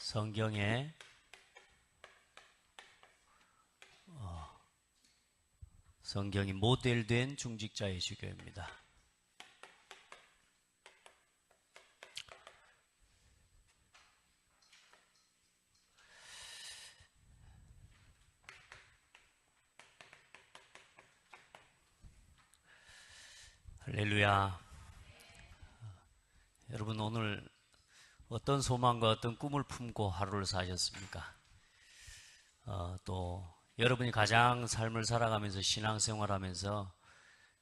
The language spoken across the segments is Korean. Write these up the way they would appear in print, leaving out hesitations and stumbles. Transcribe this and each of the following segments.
성경에 성경이 모델된 중직자의 주교입니다. 할렐루야. 여러분, 오늘 어떤 소망과 어떤 꿈을 품고 하루를 사셨습니까? 또 여러분이 가장 삶을 살아가면서 신앙생활하면서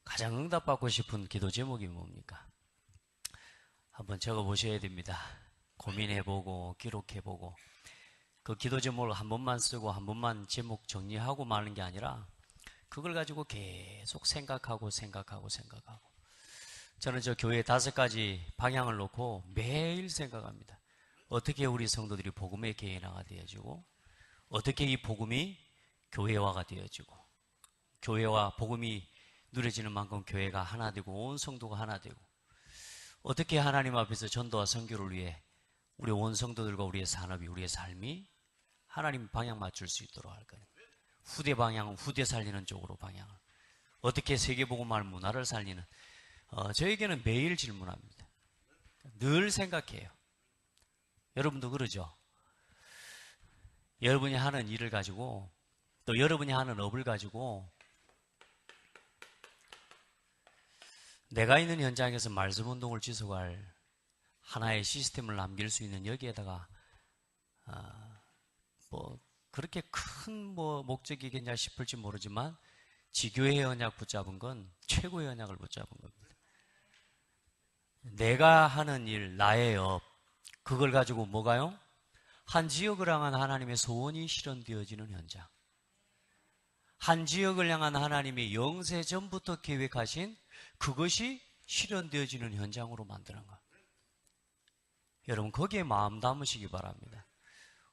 가장 응답받고 싶은 기도 제목이 뭡니까? 한번 적어보셔야 됩니다. 고민해보고 기록해보고 그 기도 제목을 한 번만 쓰고 한 번만 제목 정리하고 마는 게 아니라 그걸 가지고 계속 생각하고 저는 저 교회 5가지 방향을 놓고 매일 생각합니다. 어떻게 우리 성도들이 복음의 개인화가 되어지고, 어떻게 이 복음이 교회화가 되어지고, 교회와 복음이 누려지는 만큼 교회가 하나 되고 온 성도가 하나 되고, 어떻게 하나님 앞에서 전도와 선교를 위해 우리 온 성도들과 우리의 산업이, 우리의 삶이 하나님 방향 맞출 수 있도록 할 거예요. 후대 방향은 후대 살리는 쪽으로 방향을, 어떻게 세계복음화 문화를 살리는, 저에게는 매일 질문합니다. 늘 생각해요. 여러분도 그러죠? 여러분이 하는 일을 가지고, 또 여러분이 하는 업을 가지고 내가 있는 현장에서 말씀운동을 지속할 하나의 시스템을 남길 수 있는 여기에다가 그렇게 큰 목적이겠냐 싶을지 모르지만 지교의 언약 붙잡은 건 최고의 언약을 붙잡은 겁니다. 내가 하는 일, 나의 업, 그걸 가지고 뭐가요? 한 지역을 향한 하나님의 소원이 실현되어지는 현장. 한 지역을 향한 하나님의 영세 전부터 계획하신 그것이 실현되어지는 현장으로 만드는 것. 여러분, 거기에 마음 담으시기 바랍니다.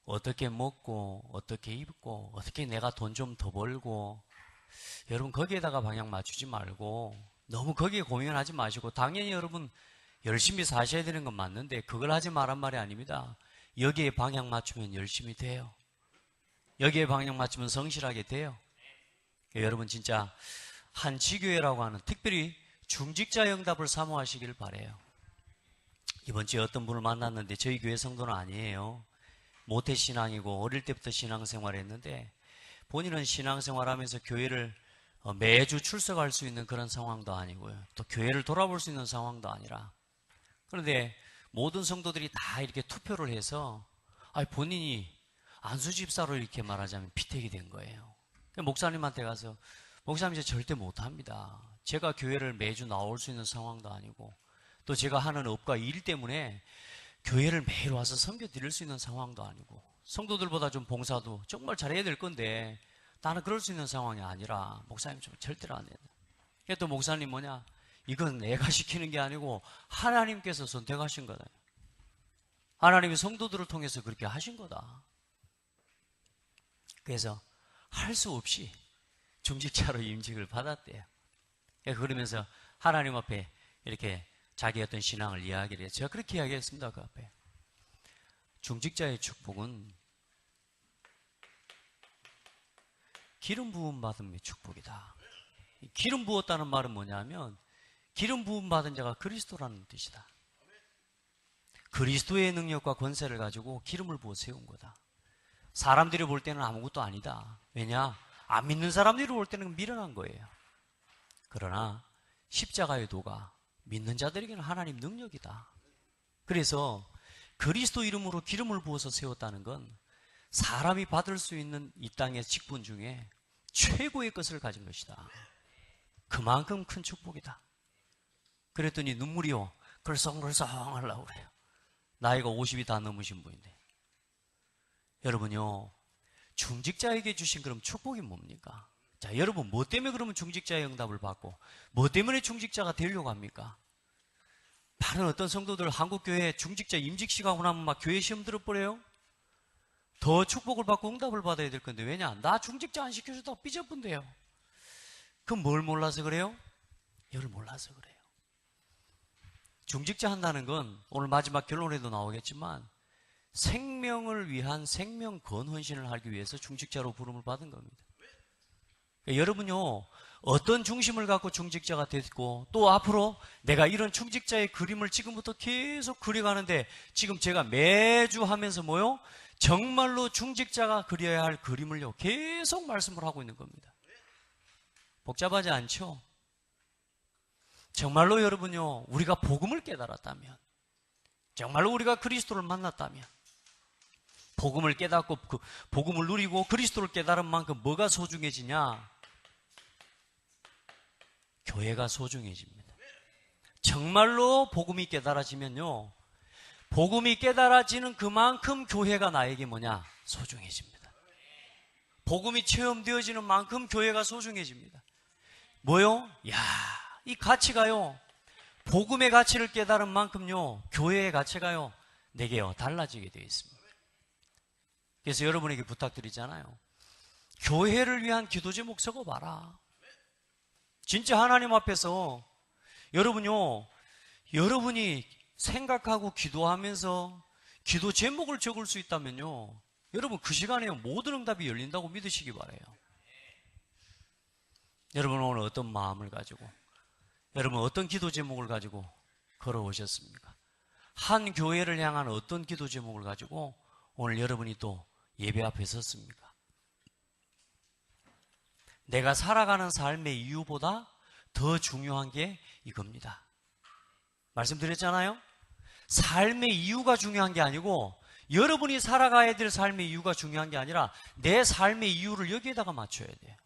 어떻게 먹고, 어떻게 입고, 어떻게 내가 돈 좀 더 벌고, 여러분 거기에다가 방향 맞추지 말고 너무 거기에 고민하지 마시고, 당연히 여러분 열심히 사셔야 되는 건 맞는데 그걸 하지 말란 말이 아닙니다. 여기에 방향 맞추면 열심히 돼요. 여기에 방향 맞추면 성실하게 돼요. 여러분 진짜 한 지교회라고 하는, 특별히 중직자의 응답을 사모하시길 바라요. 이번 주에 어떤 분을 만났는데 저희 교회 성도는 아니에요. 모태신앙이고 어릴 때부터 신앙생활을 했는데 본인은 신앙생활하면서 교회를 매주 출석할 수 있는 그런 상황도 아니고요. 또 교회를 돌아볼 수 있는 상황도 아니라, 그런데 모든 성도들이 다 이렇게 투표를 해서 본인이 안수집사로 이렇게 말하자면 피택이 된 거예요. 목사님한테 가서 목사님 이제 절대 못합니다. 제가 교회를 매주 나올 수 있는 상황도 아니고 또 제가 하는 업과 일 때문에 교회를 매일 와서 섬겨 드릴 수 있는 상황도 아니고 성도들보다 좀 봉사도 정말 잘해야 될 건데 나는 그럴 수 있는 상황이 아니라 목사님 좀 절대로 안 된다. 또 목사님 뭐냐? 이건 내가 시키는 게 아니고 하나님께서 선택하신 거다. 하나님이 성도들을 통해서 그렇게 하신 거다. 그래서 할 수 없이 중직자로 임직을 받았대요. 그러면서 하나님 앞에 이렇게 자기 어떤 신앙을 이야기를 해요. 제가 그렇게 이야기했습니다. 그 앞에. 중직자의 축복은 기름 부음 받음의 축복이다. 기름 부었다는 말은 뭐냐면 기름 부음 받은 자가 그리스도라는 뜻이다. 그리스도의 능력과 권세를 가지고 기름을 부어 세운 거다. 사람들이 볼 때는 아무것도 아니다. 왜냐? 안 믿는 사람들이 볼 때는 미련한 거예요. 그러나 십자가의 도가 믿는 자들에게는 하나님 능력이다. 그래서 그리스도 이름으로 기름을 부어서 세웠다는 건 사람이 받을 수 있는 이 땅의 직분 중에 최고의 것을 가진 것이다. 그만큼 큰 축복이다. 그랬더니 눈물이요 글썽글썽 하려고 그래요. 나이가 50이 다 넘으신 분인데. 여러분요, 중직자에게 주신 그럼 축복이 뭡니까? 자, 여러분 뭐 때문에 그러면 중직자의 응답을 받고 뭐 때문에 중직자가 되려고 합니까? 다른 어떤 성도들 한국교회 중직자 임직식 하고 나면 막 교회 시험 들어버려요? 더 축복을 받고 응답을 받아야 될 건데, 왜냐? 나 중직자 안 시켜줬다고 삐져본대요. 그럼 뭘 몰라서 그래요? 이걸 몰라서 그래요. 중직자 한다는 건 오늘 마지막 결론에도 나오겠지만 생명을 위한 생명 건헌신을 하기 위해서 중직자로 부름을 받은 겁니다. 그러니까 여러분요, 어떤 중심을 갖고 중직자가 됐고, 또 앞으로 내가 이런 중직자의 그림을 지금부터 계속 그려가는데, 지금 제가 매주 하면서 뭐요? 정말로 중직자가 그려야 할 그림을요, 계속 말씀을 하고 있는 겁니다. 복잡하지 않죠? 정말로 여러분요, 우리가 복음을 깨달았다면, 정말로 우리가 그리스도를 만났다면, 복음을 깨닫고 그 복음을 누리고 그리스도를 깨달은 만큼 뭐가 소중해지냐? 교회가 소중해집니다. 정말로 복음이 깨달아지면요, 복음이 깨달아지는 그만큼 교회가 나에게 뭐냐? 소중해집니다. 복음이 체험되어지는 만큼 교회가 소중해집니다. 뭐요? 야, 이 가치가요, 복음의 가치를 깨달은 만큼요, 교회의 가치가요, 내게요, 달라지게 되어 있습니다. 그래서 여러분에게 부탁드리잖아요. 교회를 위한 기도 제목 적어봐라. 진짜 하나님 앞에서 여러분요, 여러분이 생각하고 기도하면서 기도 제목을 적을 수 있다면요, 여러분 그 시간에 모든 응답이 열린다고 믿으시기 바라요. 여러분 오늘 어떤 마음을 가지고, 여러분 어떤 기도 제목을 가지고 걸어오셨습니까? 한 교회를 향한 어떤 기도 제목을 가지고 오늘 여러분이 또 예배 앞에 섰습니까? 내가 살아가는 삶의 이유보다 더 중요한 게 이겁니다. 말씀드렸잖아요? 삶의 이유가 중요한 게 아니고, 여러분이 살아가야 될 삶의 이유가 중요한 게 아니라 내 삶의 이유를 여기에다가 맞춰야 돼요.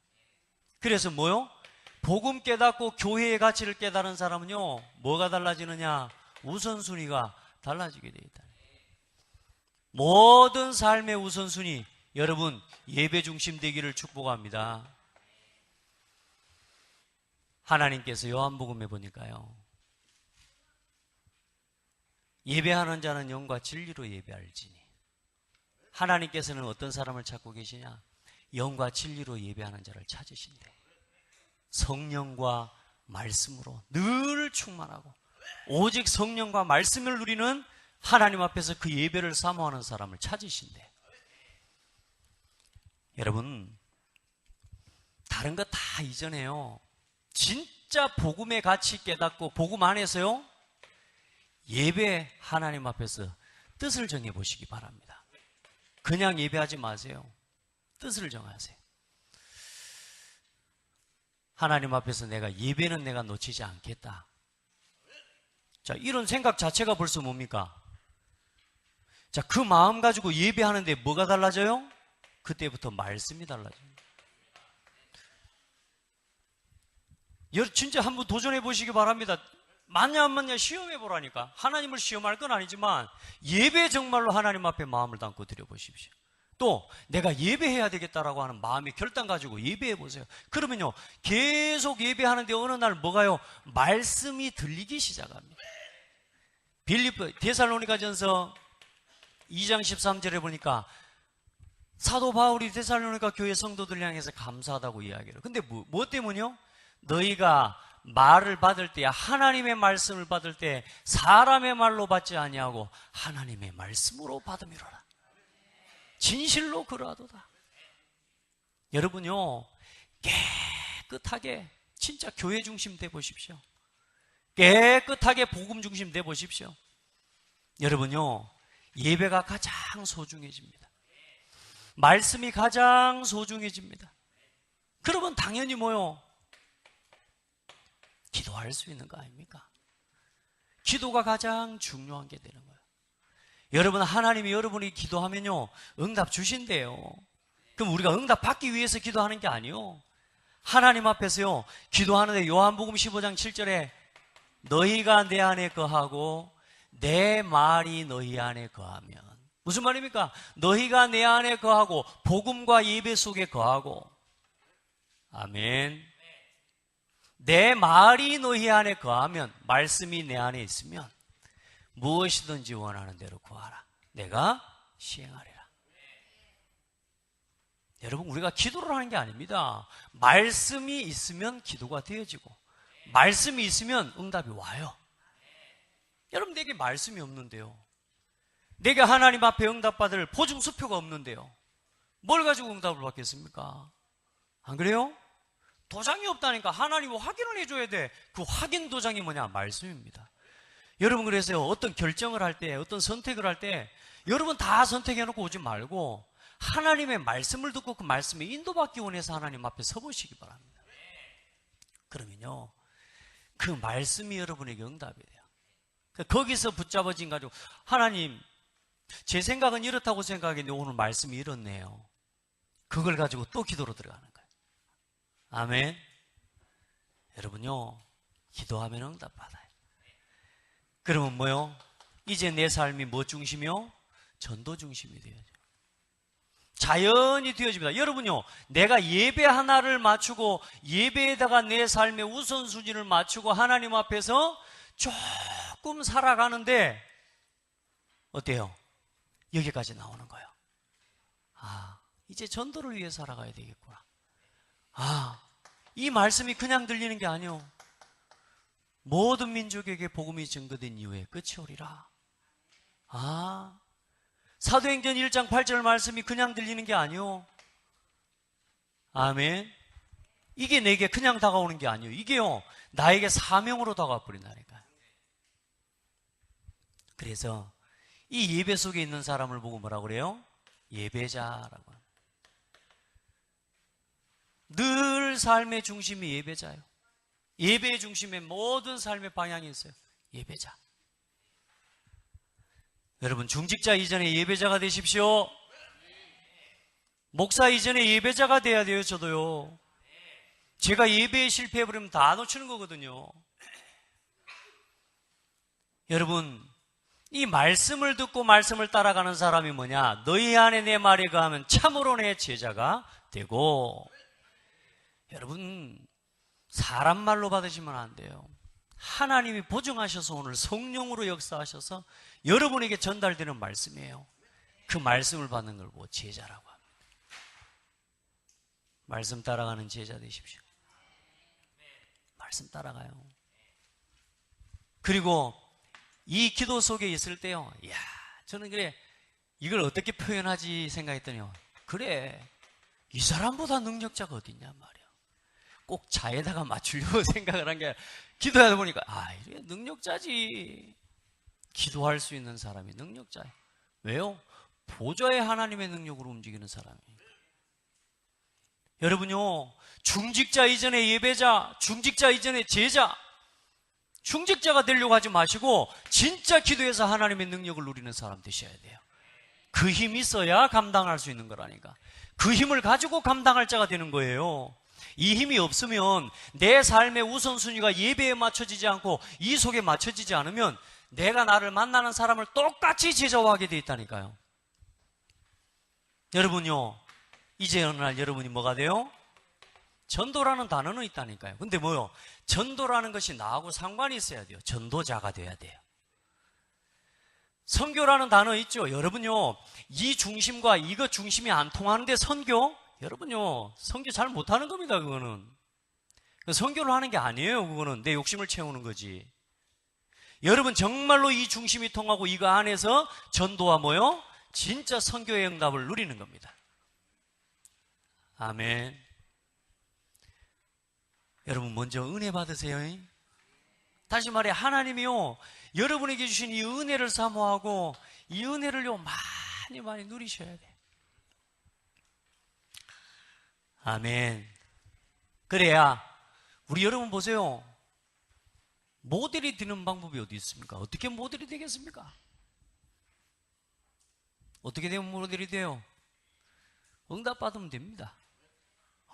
그래서 뭐요? 복음 깨닫고 교회의 가치를 깨달은 사람은요, 뭐가 달라지느냐? 우선순위가 달라지게 되어 있다. 모든 삶의 우선순위, 여러분 예배 중심 되기를 축복합니다. 하나님께서 요한복음에 보니까요, 예배하는 자는 영과 진리로 예배할지니, 하나님께서는 어떤 사람을 찾고 계시냐? 영과 진리로 예배하는 자를 찾으신대. 성령과 말씀으로 늘 충만하고 오직 성령과 말씀을 누리는 하나님 앞에서 그 예배를 사모하는 사람을 찾으신대. 여러분, 다른 거 다 이전에요, 진짜 복음의 가치 깨닫고 복음 안에서요, 예배 하나님 앞에서 뜻을 정해 보시기 바랍니다. 그냥 예배하지 마세요. 뜻을 정하세요. 하나님 앞에서 내가 예배는 내가 놓치지 않겠다. 자, 이런 생각 자체가 벌써 뭡니까? 자, 그 마음 가지고 예배하는데 뭐가 달라져요? 그때부터 말씀이 달라져요. 진짜 한번 도전해 보시기 바랍니다. 맞냐 안 맞냐 시험해 보라니까. 하나님을 시험할 건 아니지만 예배 정말로 하나님 앞에 마음을 담고 드려보십시오. 또 내가 예배해야 되겠다라고 하는 마음의 결단 가지고 예배해 보세요. 그러면요, 계속 예배하는데 어느 날 뭐가요? 말씀이 들리기 시작합니다. 데살로니가전서 2장 13절에 보니까 사도 바울이 데살로니가 교회 성도들 향해서 감사하다고 이야기해요. 근데 뭐 때문이요? 너희가 말을 받을 때, 하나님의 말씀을 받을 때 사람의 말로 받지 아니하고 하나님의 말씀으로 받음이로라. 진실로 그러하도다. 여러분요, 깨끗하게 진짜 교회 중심 돼 보십시오. 깨끗하게 복음 중심 돼 보십시오. 여러분요, 예배가 가장 소중해집니다. 말씀이 가장 소중해집니다. 그러면 당연히 뭐요? 기도할 수 있는 거 아닙니까? 기도가 가장 중요한 게 되는 거예요. 여러분, 하나님이 여러분이 기도하면요, 응답 주신대요. 그럼 우리가 응답 받기 위해서 기도하는 게 아니요, 하나님 앞에서요, 기도하는데 요한복음 15장 7절에 너희가 내 안에 거하고 내 말이 너희 안에 거하면, 무슨 말입니까? 너희가 내 안에 거하고 복음과 예배 속에 거하고, 아멘. 내 말이 너희 안에 거하면, 말씀이 내 안에 있으면 무엇이든지 원하는 대로 구하라. 내가 시행하리라. 여러분, 우리가 기도를 하는 게 아닙니다. 말씀이 있으면 기도가 되어지고, 말씀이 있으면 응답이 와요. 여러분, 내게 말씀이 없는데요, 내게 하나님 앞에 응답받을 보증수표가 없는데요. 뭘 가지고 응답을 받겠습니까? 안 그래요? 도장이 없다니까 하나님은 확인을 해줘야 돼. 그 확인 도장이 뭐냐? 말씀입니다. 여러분, 그래서 어떤 결정을 할 때, 어떤 선택을 할 때 여러분 다 선택해놓고 오지 말고 하나님의 말씀을 듣고 그 말씀에 인도받기 원해서 하나님 앞에 서보시기 바랍니다. 그러면요, 그 말씀이 여러분에게 응답이 돼요. 거기서 붙잡아진 가지고 하나님, 제 생각은 이렇다고 생각했는데 오늘 말씀이 이렇네요. 그걸 가지고 또 기도로 들어가는 거예요. 아멘. 여러분요, 기도하면 응답받아요. 그러면 뭐요? 이제 내 삶이 뭐 중심이요? 전도 중심이 되어져. 자연히 되어집니다. 여러분요, 내가 예배 하나를 맞추고 예배에다가 내 삶의 우선순위를 맞추고 하나님 앞에서 조금 살아가는데 어때요? 여기까지 나오는 거예요. 아, 이제 전도를 위해 살아가야 되겠구나. 아, 이 말씀이 그냥 들리는 게 아니요. 모든 민족에게 복음이 증거된 이후에 끝이 오리라. 아, 사도행전 1장 8절 말씀이 그냥 들리는 게 아니요. 아멘. 이게 내게 그냥 다가오는 게 아니요. 이게요, 나에게 사명으로 다가와 버린다니까요. 그래서 이 예배 속에 있는 사람을 보고 뭐라고 그래요? 예배자라고. 늘 삶의 중심이 예배자예요. 예배의 중심에 모든 삶의 방향이 있어요. 예배자. 여러분, 중직자 이전에 예배자가 되십시오. 목사 이전에 예배자가 돼야 돼요. 저도요. 제가 예배에 실패해버리면 다 놓치는 거거든요. 여러분, 이 말씀을 듣고 말씀을 따라가는 사람이 뭐냐? 너희 안에 내 말에 거하면 참으로 내 제자가 되고. 여러분, 사람 말로 받으시면 안 돼요. 하나님이 보증하셔서 오늘 성령으로 역사하셔서 여러분에게 전달되는 말씀이에요. 그 말씀을 받는 걸 보고 제자라고 합니다. 말씀 따라가는 제자 되십시오. 말씀 따라가요. 그리고 이 기도 속에 있을 때요, 이야, 저는 그래, 이걸 어떻게 표현하지 생각했더니요, 그래, 이 사람보다 능력자가 어딨냐 말이야. 꼭 자에다가 맞추려고 생각을 한 게 아니라 기도하다 보니까 이게 능력자지. 기도할 수 있는 사람이 능력자예요. 왜요? 보좌의 하나님의 능력으로 움직이는 사람이에요. 여러분요, 중직자 이전에 예배자, 중직자 이전에 제자, 중직자가 되려고 하지 마시고 진짜 기도해서 하나님의 능력을 누리는 사람 되셔야 돼요. 그 힘이 있어야 감당할 수 있는 거라니까. 그 힘을 가지고 감당할 자가 되는 거예요. 이 힘이 없으면 내 삶의 우선순위가 예배에 맞춰지지 않고 이 속에 맞춰지지 않으면 내가 나를 만나는 사람을 똑같이 제자화하게 돼 있다니까요. 여러분요, 이제 어느 날 여러분이 뭐가 돼요? 전도라는 단어는 있다니까요. 근데 뭐요? 전도라는 것이 나하고 상관이 있어야 돼요. 전도자가 돼야 돼요. 선교라는 단어 있죠. 여러분요, 이 중심과 이거 중심이 안 통하는데 선교? 여러분요, 선교 잘 못하는 겁니다. 그거는 선교를 하는 게 아니에요. 그거는 내 욕심을 채우는 거지. 여러분, 정말로 이 중심이 통하고 이거 안에서 전도와 뭐요? 진짜 선교의 응답을 누리는 겁니다. 아멘. 여러분, 먼저 은혜 받으세요. 다시 말해, 하나님이요, 여러분에게 주신 이 은혜를 사모하고 이 은혜를요, 많이 누리셔야 돼. 아멘. 그래야 우리 여러분 보세요. 모델이 되는 방법이 어디 있습니까? 어떻게 모델이 되겠습니까? 어떻게 되면 모델이 돼요? 응답 받으면 됩니다.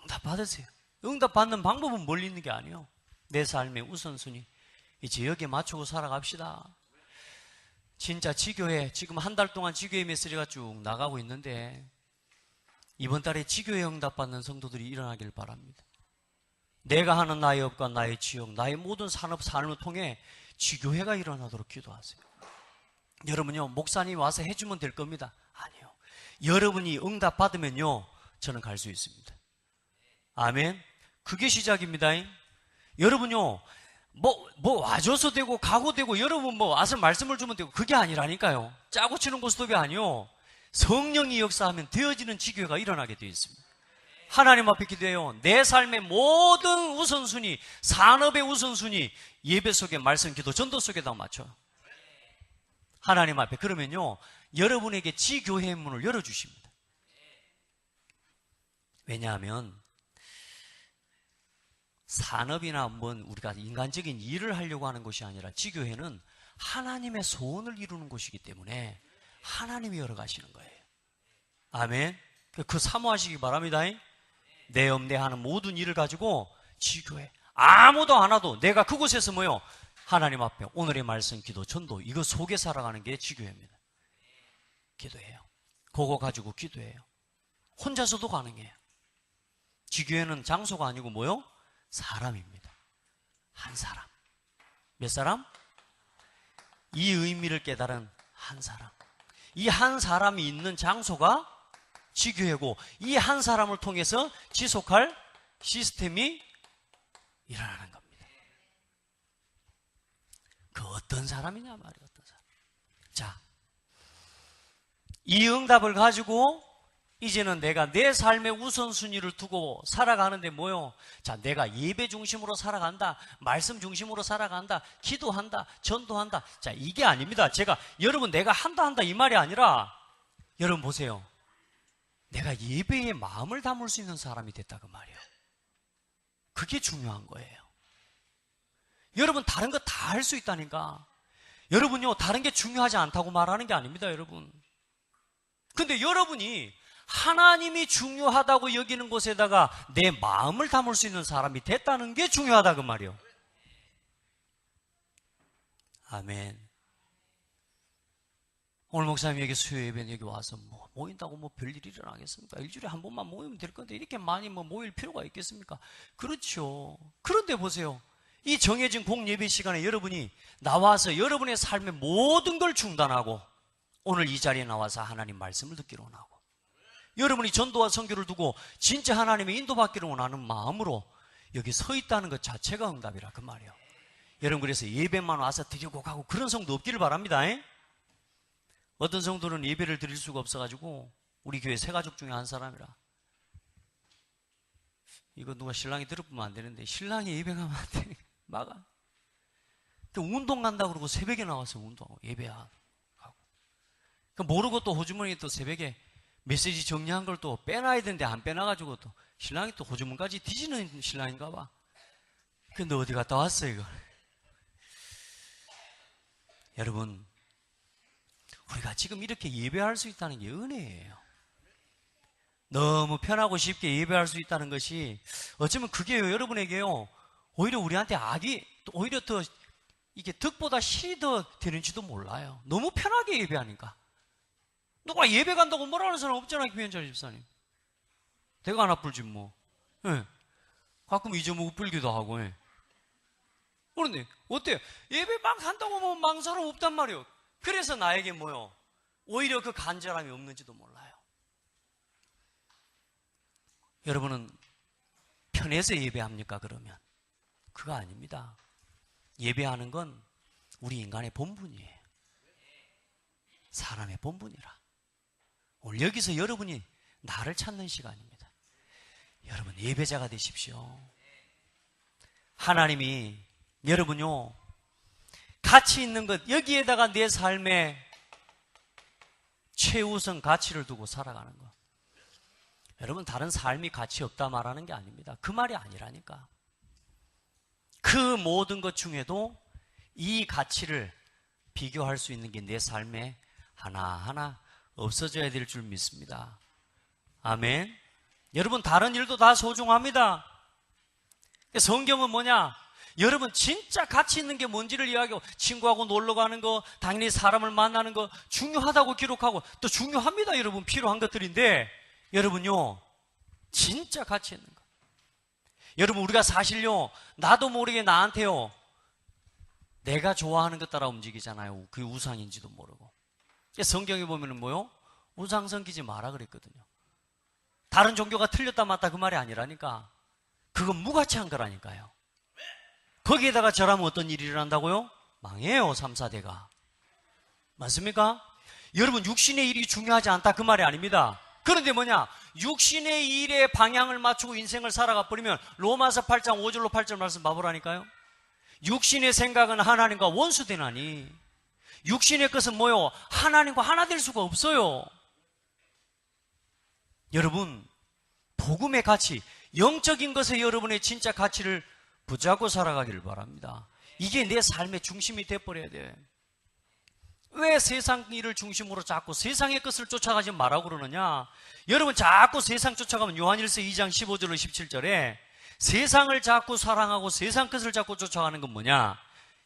응답 받으세요. 응답 받는 방법은 멀리 있는 게 아니에요. 내 삶의 우선순위 이제 여기에 맞추고 살아갑시다. 진짜 지교회, 지금 한 달 동안 지교회 메시지가 쭉 나가고 있는데 이번 달에 지교회 응답 받는 성도들이 일어나길 바랍니다. 내가 하는 나의 업과 나의 지역, 나의 모든 삶을 통해 지교회가 일어나도록 기도하세요. 여러분요, 목사님이 와서 해주면 될 겁니다. 아니요. 여러분이 응답 받으면요, 저는 갈 수 있습니다. 아멘. 그게 시작입니다. 여러분요, 뭐 와줘서 되고 가고 되고 여러분 뭐 와서 말씀을 주면 되고 그게 아니라니까요. 짜고 치는 고스톱이 아니요. 성령이 역사하면 되어지는 지교회가 일어나게 되어 있습니다. 하나님 앞에 기도해요. 내 삶의 모든 우선순위, 산업의 우선순위, 예배 속에 말씀, 기도, 전도 속에다 맞춰요. 하나님 앞에. 그러면요, 여러분에게 지교회의 문을 열어주십니다. 왜냐하면 산업이나 우리가 인간적인 일을 하려고 하는 것이 아니라 지교회는 하나님의 소원을 이루는 곳이기 때문에 하나님이 열어가시는 거예요. 아멘. 그 사모하시기 바랍니다. 내 하는 모든 일을 가지고 지교회 아무도 안 와도 내가 그곳에서 뭐요? 하나님 앞에 오늘의 말씀, 기도, 전도 이거 속에 살아가는 게 지교회입니다. 기도해요. 그거 가지고 기도해요. 혼자서도 가능해요. 지교회는 장소가 아니고 뭐요? 사람입니다. 한 사람. 몇 사람? 이 의미를 깨달은 한 사람. 이 한 사람이 있는 장소가 지교회고 이 한 사람을 통해서 지속할 시스템이 일어나는 겁니다. 그 어떤 사람이냐 말이에요. 어떤 사람. 자, 이 응답을 가지고 이제는 내가 내 삶의 우선순위를 두고 살아가는데 뭐요? 자, 내가 예배 중심으로 살아간다. 말씀 중심으로 살아간다. 기도한다. 전도한다. 자, 이게 아닙니다. 여러분 내가 한다 이 말이 아니라 여러분 보세요. 내가 예배에 마음을 담을 수 있는 사람이 됐다 그 말이에요. 그게 중요한 거예요. 여러분 다른 거 다 할 수 있다니까. 여러분요 다른 게 중요하지 않다고 말하는 게 아닙니다. 여러분. 근데 여러분이 하나님이 중요하다고 여기는 곳에다가 내 마음을 담을 수 있는 사람이 됐다는 게 중요하다 그 말이에요. 아멘. 오늘 목사님 여기 수요 예배는 여기 와서 모인다고 별일이 일어나겠습니까? 일주일에 한 번만 모이면 될 건데 이렇게 많이 모일 필요가 있겠습니까? 그렇죠. 그런데 보세요. 이 정해진 공예배 시간에 여러분이 나와서 여러분의 삶의 모든 걸 중단하고 오늘 이 자리에 나와서 하나님 말씀을 듣기로 원하고 여러분이 전도와 선교를 두고 진짜 하나님의 인도받기를 원하는 마음으로 여기 서 있다는 것 자체가 응답이라 그 말이에요. 여러분 그래서 예배만 와서 드리고 가고 그런 성도 없기를 바랍니다. 어떤 성도는 예배를 드릴 수가 없어가지고 우리 교회 세 가족 중에 한 사람이라 이거 누가 신랑이 들어보면 안 되는데 신랑이 예배 가면 안 돼. 막아. 운동 간다고 그러고 새벽에 나와서 운동하고 예배하고 모르고 또 호주머니에 또 새벽에 메시지 정리한 걸 또 빼놔야 되는데 안 빼놔가지고 또 신랑이 또 호주머니까지 뒤지는 신랑인가 봐. 근데 어디 갔다 왔어 이거. 여러분 우리가 지금 이렇게 예배할 수 있다는 게 은혜예요. 너무 편하고 쉽게 예배할 수 있다는 것이 어쩌면 그게요 여러분에게요 오히려 우리한테 악이 오히려 더 이게 득보다 실이 더 되는지도 몰라요. 너무 편하게 예배하니까. 누가 예배 간다고 뭐라 하는 사람 없잖아요. 김현철 집사님. 대가 안 아플지 뭐. 예. 가끔 잊어먹고 불기도 하고. 예. 그런데 어때요? 예배 막 한다고 뭐 망사람 없단 말이에요. 그래서 나에게 뭐요? 오히려 그 간절함이 없는지도 몰라요. 여러분은 편해서 예배합니까 그러면? 그거 아닙니다. 예배하는 건 우리 인간의 본분이에요. 사람의 본분이라. 오늘 여기서 여러분이 나를 찾는 시간입니다. 여러분 예배자가 되십시오. 하나님이 여러분요 가치 있는 것 여기에다가 내 삶의 최우선 가치를 두고 살아가는 것. 여러분 다른 삶이 가치 없다 말하는 게 아닙니다. 그 말이 아니라니까. 그 모든 것 중에도 이 가치를 비교할 수 있는 게 내 삶에 하나하나 없어져야 될 줄 믿습니다. 아멘. 여러분 다른 일도 다 소중합니다. 성경은 뭐냐? 여러분 진짜 가치 있는 게 뭔지를 이야기하고 친구하고 놀러 가는 거 당연히 사람을 만나는 거 중요하다고 기록하고 또 중요합니다. 여러분 필요한 것들인데 여러분요 진짜 가치 있는 거 여러분 우리가 사실요 나도 모르게 나한테요 내가 좋아하는 것 따라 움직이잖아요. 그게 우상인지도 모르고. 성경에 보면은 뭐요? 우상 섬기지 마라 그랬거든요. 다른 종교가 틀렸다 맞다 그 말이 아니라니까. 그건 무가치한 거라니까요. 거기에다가 절하면 어떤 일이 일어난다고요? 망해요, 3, 4대가. 맞습니까? 여러분, 육신의 일이 중요하지 않다 그 말이 아닙니다. 그런데 뭐냐? 육신의 일에 방향을 맞추고 인생을 살아가 버리면 로마서 8장 5절로 8절 말씀 봐보라니까요. 육신의 생각은 하나님과 원수되나니 육신의 것은 뭐요? 하나님과 하나 될 수가 없어요. 여러분, 복음의 가치, 영적인 것에 여러분의 진짜 가치를 붙잡고 살아가기를 바랍니다. 이게 내 삶의 중심이 돼버려야 돼. 왜 세상 일을 중심으로 자꾸 세상의 것을 쫓아가지 말라고 그러느냐? 여러분, 자꾸 세상 쫓아가면 요한일서 2장 15절로 17절에 세상을 자꾸 사랑하고 세상 것을 자꾸 쫓아가는 건 뭐냐?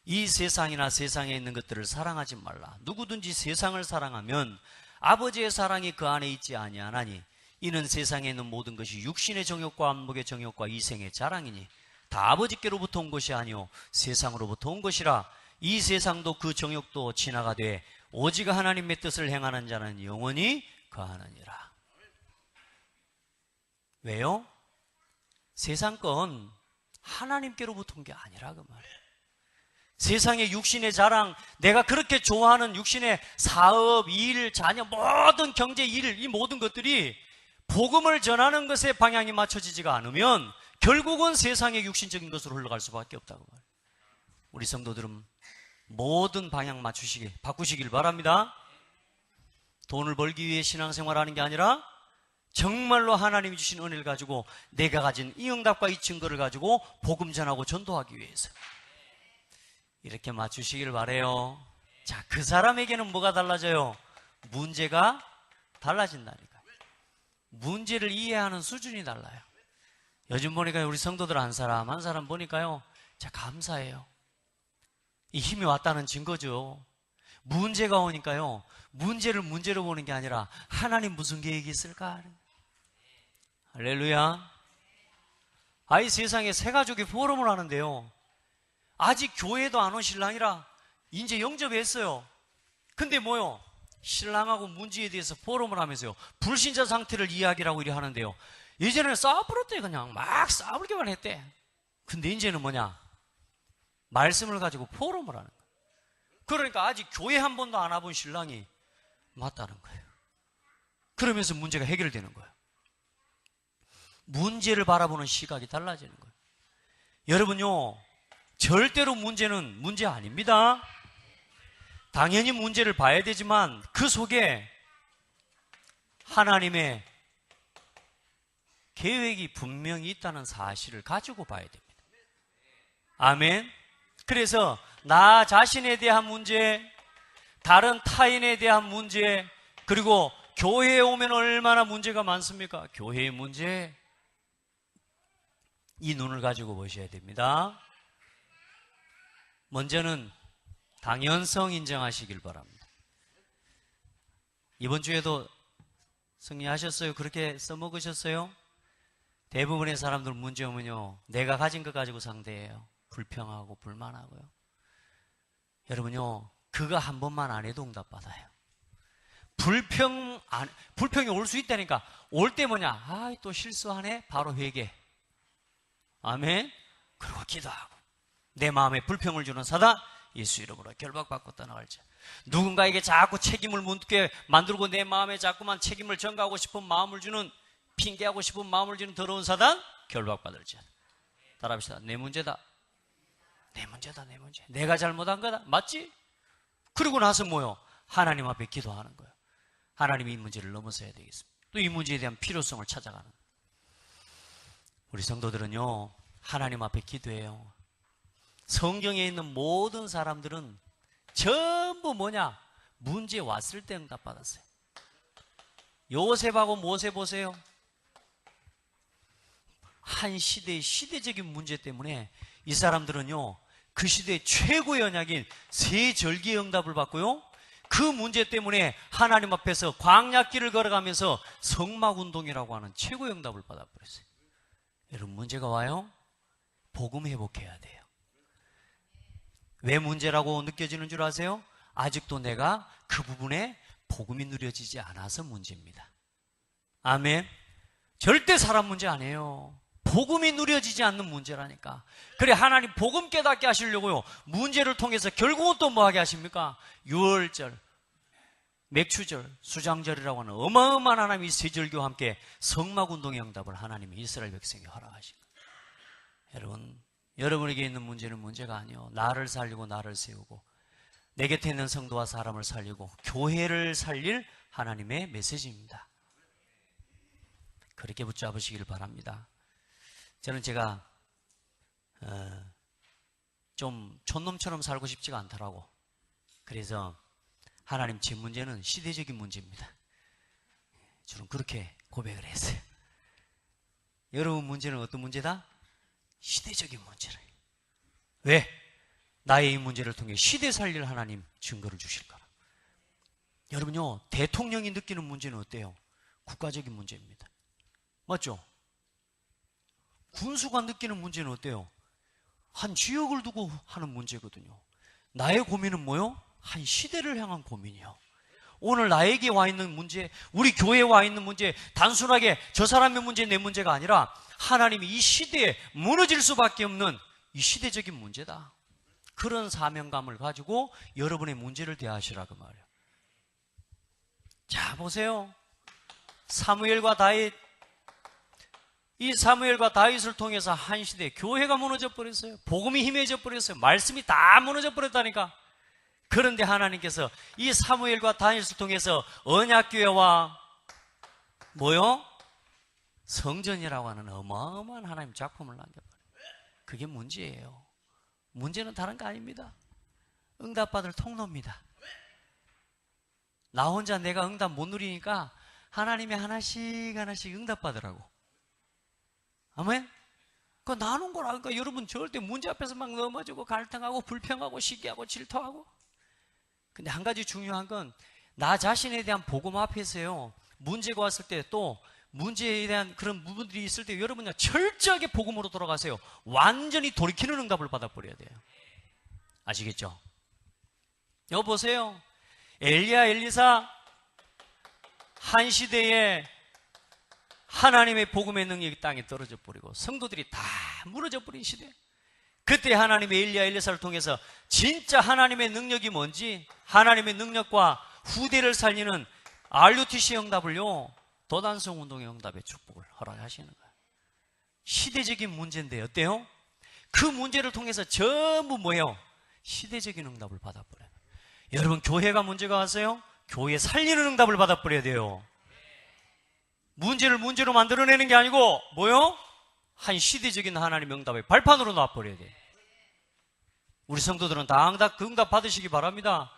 이 세상이나 세상에 있는 것들을 사랑하지 말라. 누구든지 세상을 사랑하면 아버지의 사랑이 그 안에 있지 아니하나니 이는 세상에 있는 모든 것이 육신의 정욕과 안목의 정욕과 이생의 자랑이니 다 아버지께로부터 온 것이 아니오 세상으로부터 온 것이라. 이 세상도 그 정욕도 지나가되 오직 하나님의 뜻을 행하는 자는 영원히 거하느니라. 왜요? 세상 건 하나님께로부터 온 게 아니라 그 말이에요. 세상의 육신의 자랑, 내가 그렇게 좋아하는 육신의 사업, 일, 자녀, 모든 경제, 일, 이 모든 것들이 복음을 전하는 것에 방향이 맞춰지지가 않으면 결국은 세상의 육신적인 것으로 흘러갈 수밖에 없다고 말이에요. 우리 성도들은 모든 방향 바꾸시길 바랍니다. 돈을 벌기 위해 신앙생활하는 게 아니라 정말로 하나님이 주신 은혜를 가지고 내가 가진 이 응답과 이 증거를 가지고 복음 전하고 전도하기 위해서 이렇게 맞추시길 바라요. 자, 그 사람에게는 뭐가 달라져요? 문제가 달라진다니까요. 문제를 이해하는 수준이 달라요. 요즘 보니까 우리 성도들 한 사람 보니까요, 자, 감사해요. 이 힘이 왔다는 증거죠. 문제가 오니까요, 문제를 문제로 보는 게 아니라 하나님 무슨 계획이 있을까? 할렐루야. 아이 세상에 새 가족이 포럼을 하는데요, 아직 교회도 안 온 신랑이라 이제 영접했어요. 근데 뭐요? 신랑하고 문제에 대해서 포럼을 하면서요, 불신자 상태를 이야기라고 이래 하는데요, 예전에는 싸워버렸대. 그냥 막 싸우기만 했대. 근데 이제는 뭐냐? 말씀을 가지고 포럼을 하는 거예요. 그러니까 아직 교회 한 번도 안 와본 신랑이 맞다는 거예요. 그러면서 문제가 해결되는 거예요. 문제를 바라보는 시각이 달라지는 거예요. 여러분요, 절대로 문제는 문제 아닙니다. 당연히 문제를 봐야 되지만 그 속에 하나님의 계획이 분명히 있다는 사실을 가지고 봐야 됩니다. 아멘. 그래서 나 자신에 대한 문제, 다른 타인에 대한 문제, 그리고 교회에 오면 얼마나 문제가 많습니까? 교회의 문제, 이 눈을 가지고 보셔야 됩니다. 먼저는 당연성 인정하시길 바랍니다. 이번 주에도 승리하셨어요? 그렇게 써먹으셨어요? 대부분의 사람들 문제 오면요, 내가 가진 것 가지고 상대해요. 불평하고 불만하고요. 여러분요, 그거 한 번만 안 해도 응답받아요. 불평이 올 수 있다니까. 올 때 뭐냐? 아, 또 실수하네? 바로 회개. 아멘? 그리고 기도하고. 내 마음에 불평을 주는 사단, 예수 이름으로 결박받고 떠나갈지. 누군가에게 자꾸 책임을 묻게 만들고 내 마음에 자꾸만 책임을 전가하고 싶은 마음을 주는, 핑계하고 싶은 마음을 주는 더러운 사단, 결박받을지. 따라합시다. 내 문제다. 내 문제다, 내 문제. 내가 잘못한 거다. 맞지? 그러고 나서 뭐요? 하나님 앞에 기도하는 거예요. 하나님이 이 문제를 넘어서야 되겠습니다. 또 이 문제에 대한 필요성을 찾아가는. 우리 성도들은요, 하나님 앞에 기도해요. 성경에 있는 모든 사람들은 전부 뭐냐? 문제 왔을 때 응답받았어요. 요셉하고 모세 보세요. 한 시대의 시대적인 문제 때문에 이 사람들은요, 그 시대의 최고의 언약인 세 절기의 응답을 받고요, 그 문제 때문에 하나님 앞에서 광야길을 걸어가면서 성막운동이라고 하는 최고의 응답을 받아버렸어요. 여러분, 문제가 와요? 복음 회복해야 돼요. 왜 문제라고 느껴지는 줄 아세요? 아직도 내가 그 부분에 복음이 누려지지 않아서 문제입니다. 아멘. 절대 사람 문제 아니에요. 복음이 누려지지 않는 문제라니까. 그래 하나님 복음 깨닫게 하시려고요, 문제를 통해서 결국은 또 뭐하게 하십니까? 유월절, 맥추절, 수장절이라고 하는 어마어마한 하나님의 세 절기와 함께 성막운동의 응답을 하나님이 이스라엘 백성에게 허락하신 거예요. 여러분에게 있는 문제는 문제가 아니요, 나를 살리고 나를 세우고 내 곁에 있는 성도와 사람을 살리고 교회를 살릴 하나님의 메시지입니다. 그렇게 붙잡으시길 바랍니다. 저는 제가 좀 촌놈처럼 살고 싶지가 않더라고. 그래서 하나님, 제 문제는 시대적인 문제입니다. 저는 그렇게 고백을 했어요. 여러분 문제는 어떤 문제다? 시대적인 문제래. 왜? 나의 이 문제를 통해 시대 살릴 하나님 증거를 주실 거라. 여러분요, 대통령이 느끼는 문제는 어때요? 국가적인 문제입니다. 맞죠? 군수가 느끼는 문제는 어때요? 한 지역을 두고 하는 문제거든요. 나의 고민은 뭐요? 한 시대를 향한 고민이요. 오늘 나에게 와 있는 문제, 우리 교회에 와 있는 문제, 단순하게 저 사람의 문제, 내 문제가 아니라 하나님이 이 시대에 무너질 수밖에 없는 이 시대적인 문제다. 그런 사명감을 가지고 여러분의 문제를 대하시라고 말이에요. 자, 보세요. 사무엘과 다윗, 이 사무엘과 다윗을 통해서 한 시대 교회가 무너져 버렸어요. 복음이 희미해져 버렸어요. 말씀이 다 무너져 버렸다니까. 그런데 하나님께서 이 사무엘과 다윗을 통해서 언약교회와 뭐요? 성전이라고 하는 어마어마한 하나님 작품을 남겨버려요. 그게 문제예요. 문제는 다른 거 아닙니다. 응답받을 통로입니다. 나 혼자 내가 응답 못 누리니까 하나님이 하나씩 하나씩 응답받으라고. 아멘? 그거 나눈 거라. 그러니까 여러분 절대 문제 앞에서 막 넘어지고 갈등하고 불평하고 시기하고 질투하고. 근데 한 가지 중요한 건 나 자신에 대한 복음 앞에서요, 문제가 왔을 때 또 문제에 대한 그런 부분들이 있을 때 여러분요 철저하게 복음으로 돌아가세요. 완전히 돌이키는 응답을 받아버려야 돼요. 아시겠죠? 여기 보세요. 엘리야, 엘리사 한 시대에 하나님의 복음의 능력이 땅에 떨어져 버리고 성도들이 다 무너져 버린 시대. 그때 하나님의 엘리야, 엘리사를 통해서 진짜 하나님의 능력이 뭔지, 하나님의 능력과 후대를 살리는 RUTC 응답을요, 도단성 운동의 응답의 축복을 허락하시는 거예요. 시대적인 문제인데 어때요? 그 문제를 통해서 전부 뭐예요? 시대적인 응답을 받아버려요. 여러분 교회가 문제가 왔어요? 교회 살리는 응답을 받아버려야 돼요. 문제를 문제로 만들어내는 게 아니고 뭐요? 한 시대적인 하나님의 응답의 발판으로 놔버려야 돼요. 우리 성도들은 다 그 응답 받으시기 바랍니다.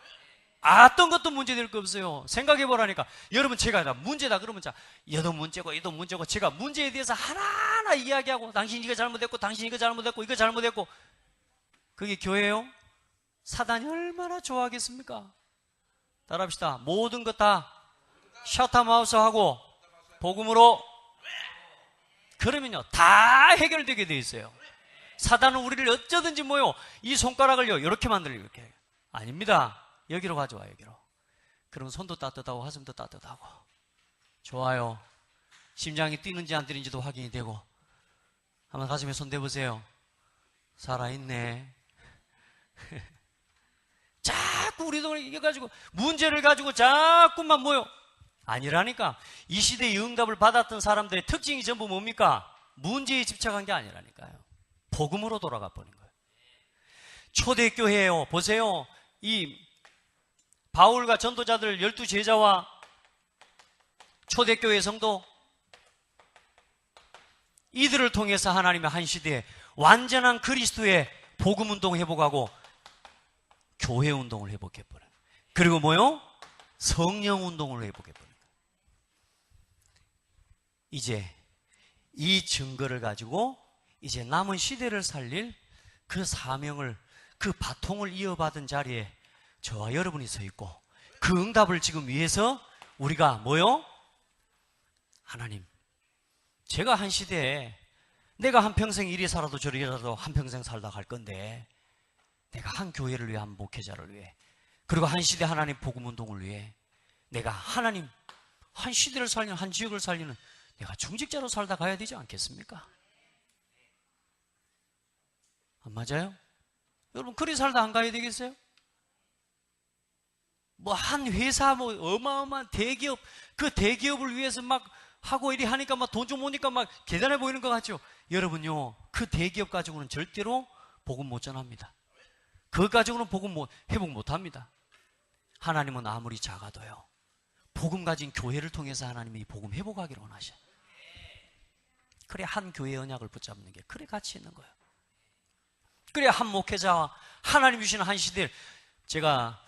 어떤 것도 문제될 거 없어요. 생각해보라니까. 여러분 제가 문제다 그러면 자, 얘도 문제고 얘도 문제고 제가 문제에 대해서 하나하나 이야기하고 당신 이거 잘못했고 당신 이거 잘못했고 이거 잘못했고, 그게 교회예요? 사단이 얼마나 좋아하겠습니까? 따라합시다. 모든 것 다 셔터마우스 하고 복음으로, 그러면요 다 해결되게 돼 있어요. 사단은 우리를 어쩌든지 뭐요, 이 손가락을요 이렇게 만들려고 이렇게. 아닙니다. 여기로 가져와, 여기로. 그럼 손도 따뜻하고 가슴도 따뜻하고 좋아요. 심장이 뛰는지 안 뛰는지도 확인이 되고. 한번 가슴에 손 대보세요. 살아있네. 자꾸 우리도 이게 가지고 문제를 가지고 자꾸만 뭐요, 아니라니까. 이 시대의 응답을 받았던 사람들의 특징이 전부 뭡니까? 문제에 집착한 게 아니라니까요. 복음으로 돌아가 버린 거예요. 초대교회예요. 보세요. 이 바울과 전도자들 12제자와 초대교회 성도, 이들을 통해서 하나님의 한 시대에 완전한 그리스도의 복음운동 회복하고 교회운동을 회복해버려요. 그리고 뭐요? 성령운동을 회복해버려요. 이제 이 증거를 가지고 이제 남은 시대를 살릴 그 사명을, 그 바통을 이어받은 자리에 저와 여러분이 서 있고, 그 응답을 지금 위해서 우리가 뭐요? 하나님, 제가 한 시대에 내가 한평생 이리 살아도 저리 살아도 한평생 살다 갈 건데, 내가 한 교회를 위해, 한 목회자를 위해, 그리고 한 시대 하나님 복음운동을 위해 내가 하나님 한 시대를 살리는, 한 지역을 살리는 내가 중직자로 살다 가야 되지 않겠습니까? 맞아요? 여러분 그리 살다 안 가야 되겠어요? 뭐 한 회사 뭐 어마어마한 대기업, 그 대기업을 위해서 막 하고 이리 하니까 막 돈 좀 오니까 막 대단해 보이는 것 같죠? 여러분요, 그 대기업 가지고는 절대로 복음 못 전합니다. 그것 가지고는 회복 못 합니다. 하나님은 아무리 작아도요, 복음 가진 교회를 통해서 하나님이 복음 회복하기를 원하셔요. 그래 한 교회의 언약을 붙잡는 게 그래 가치 있는 거예요. 그래 한 목회자와 하나님 주시는 한 시대를, 제가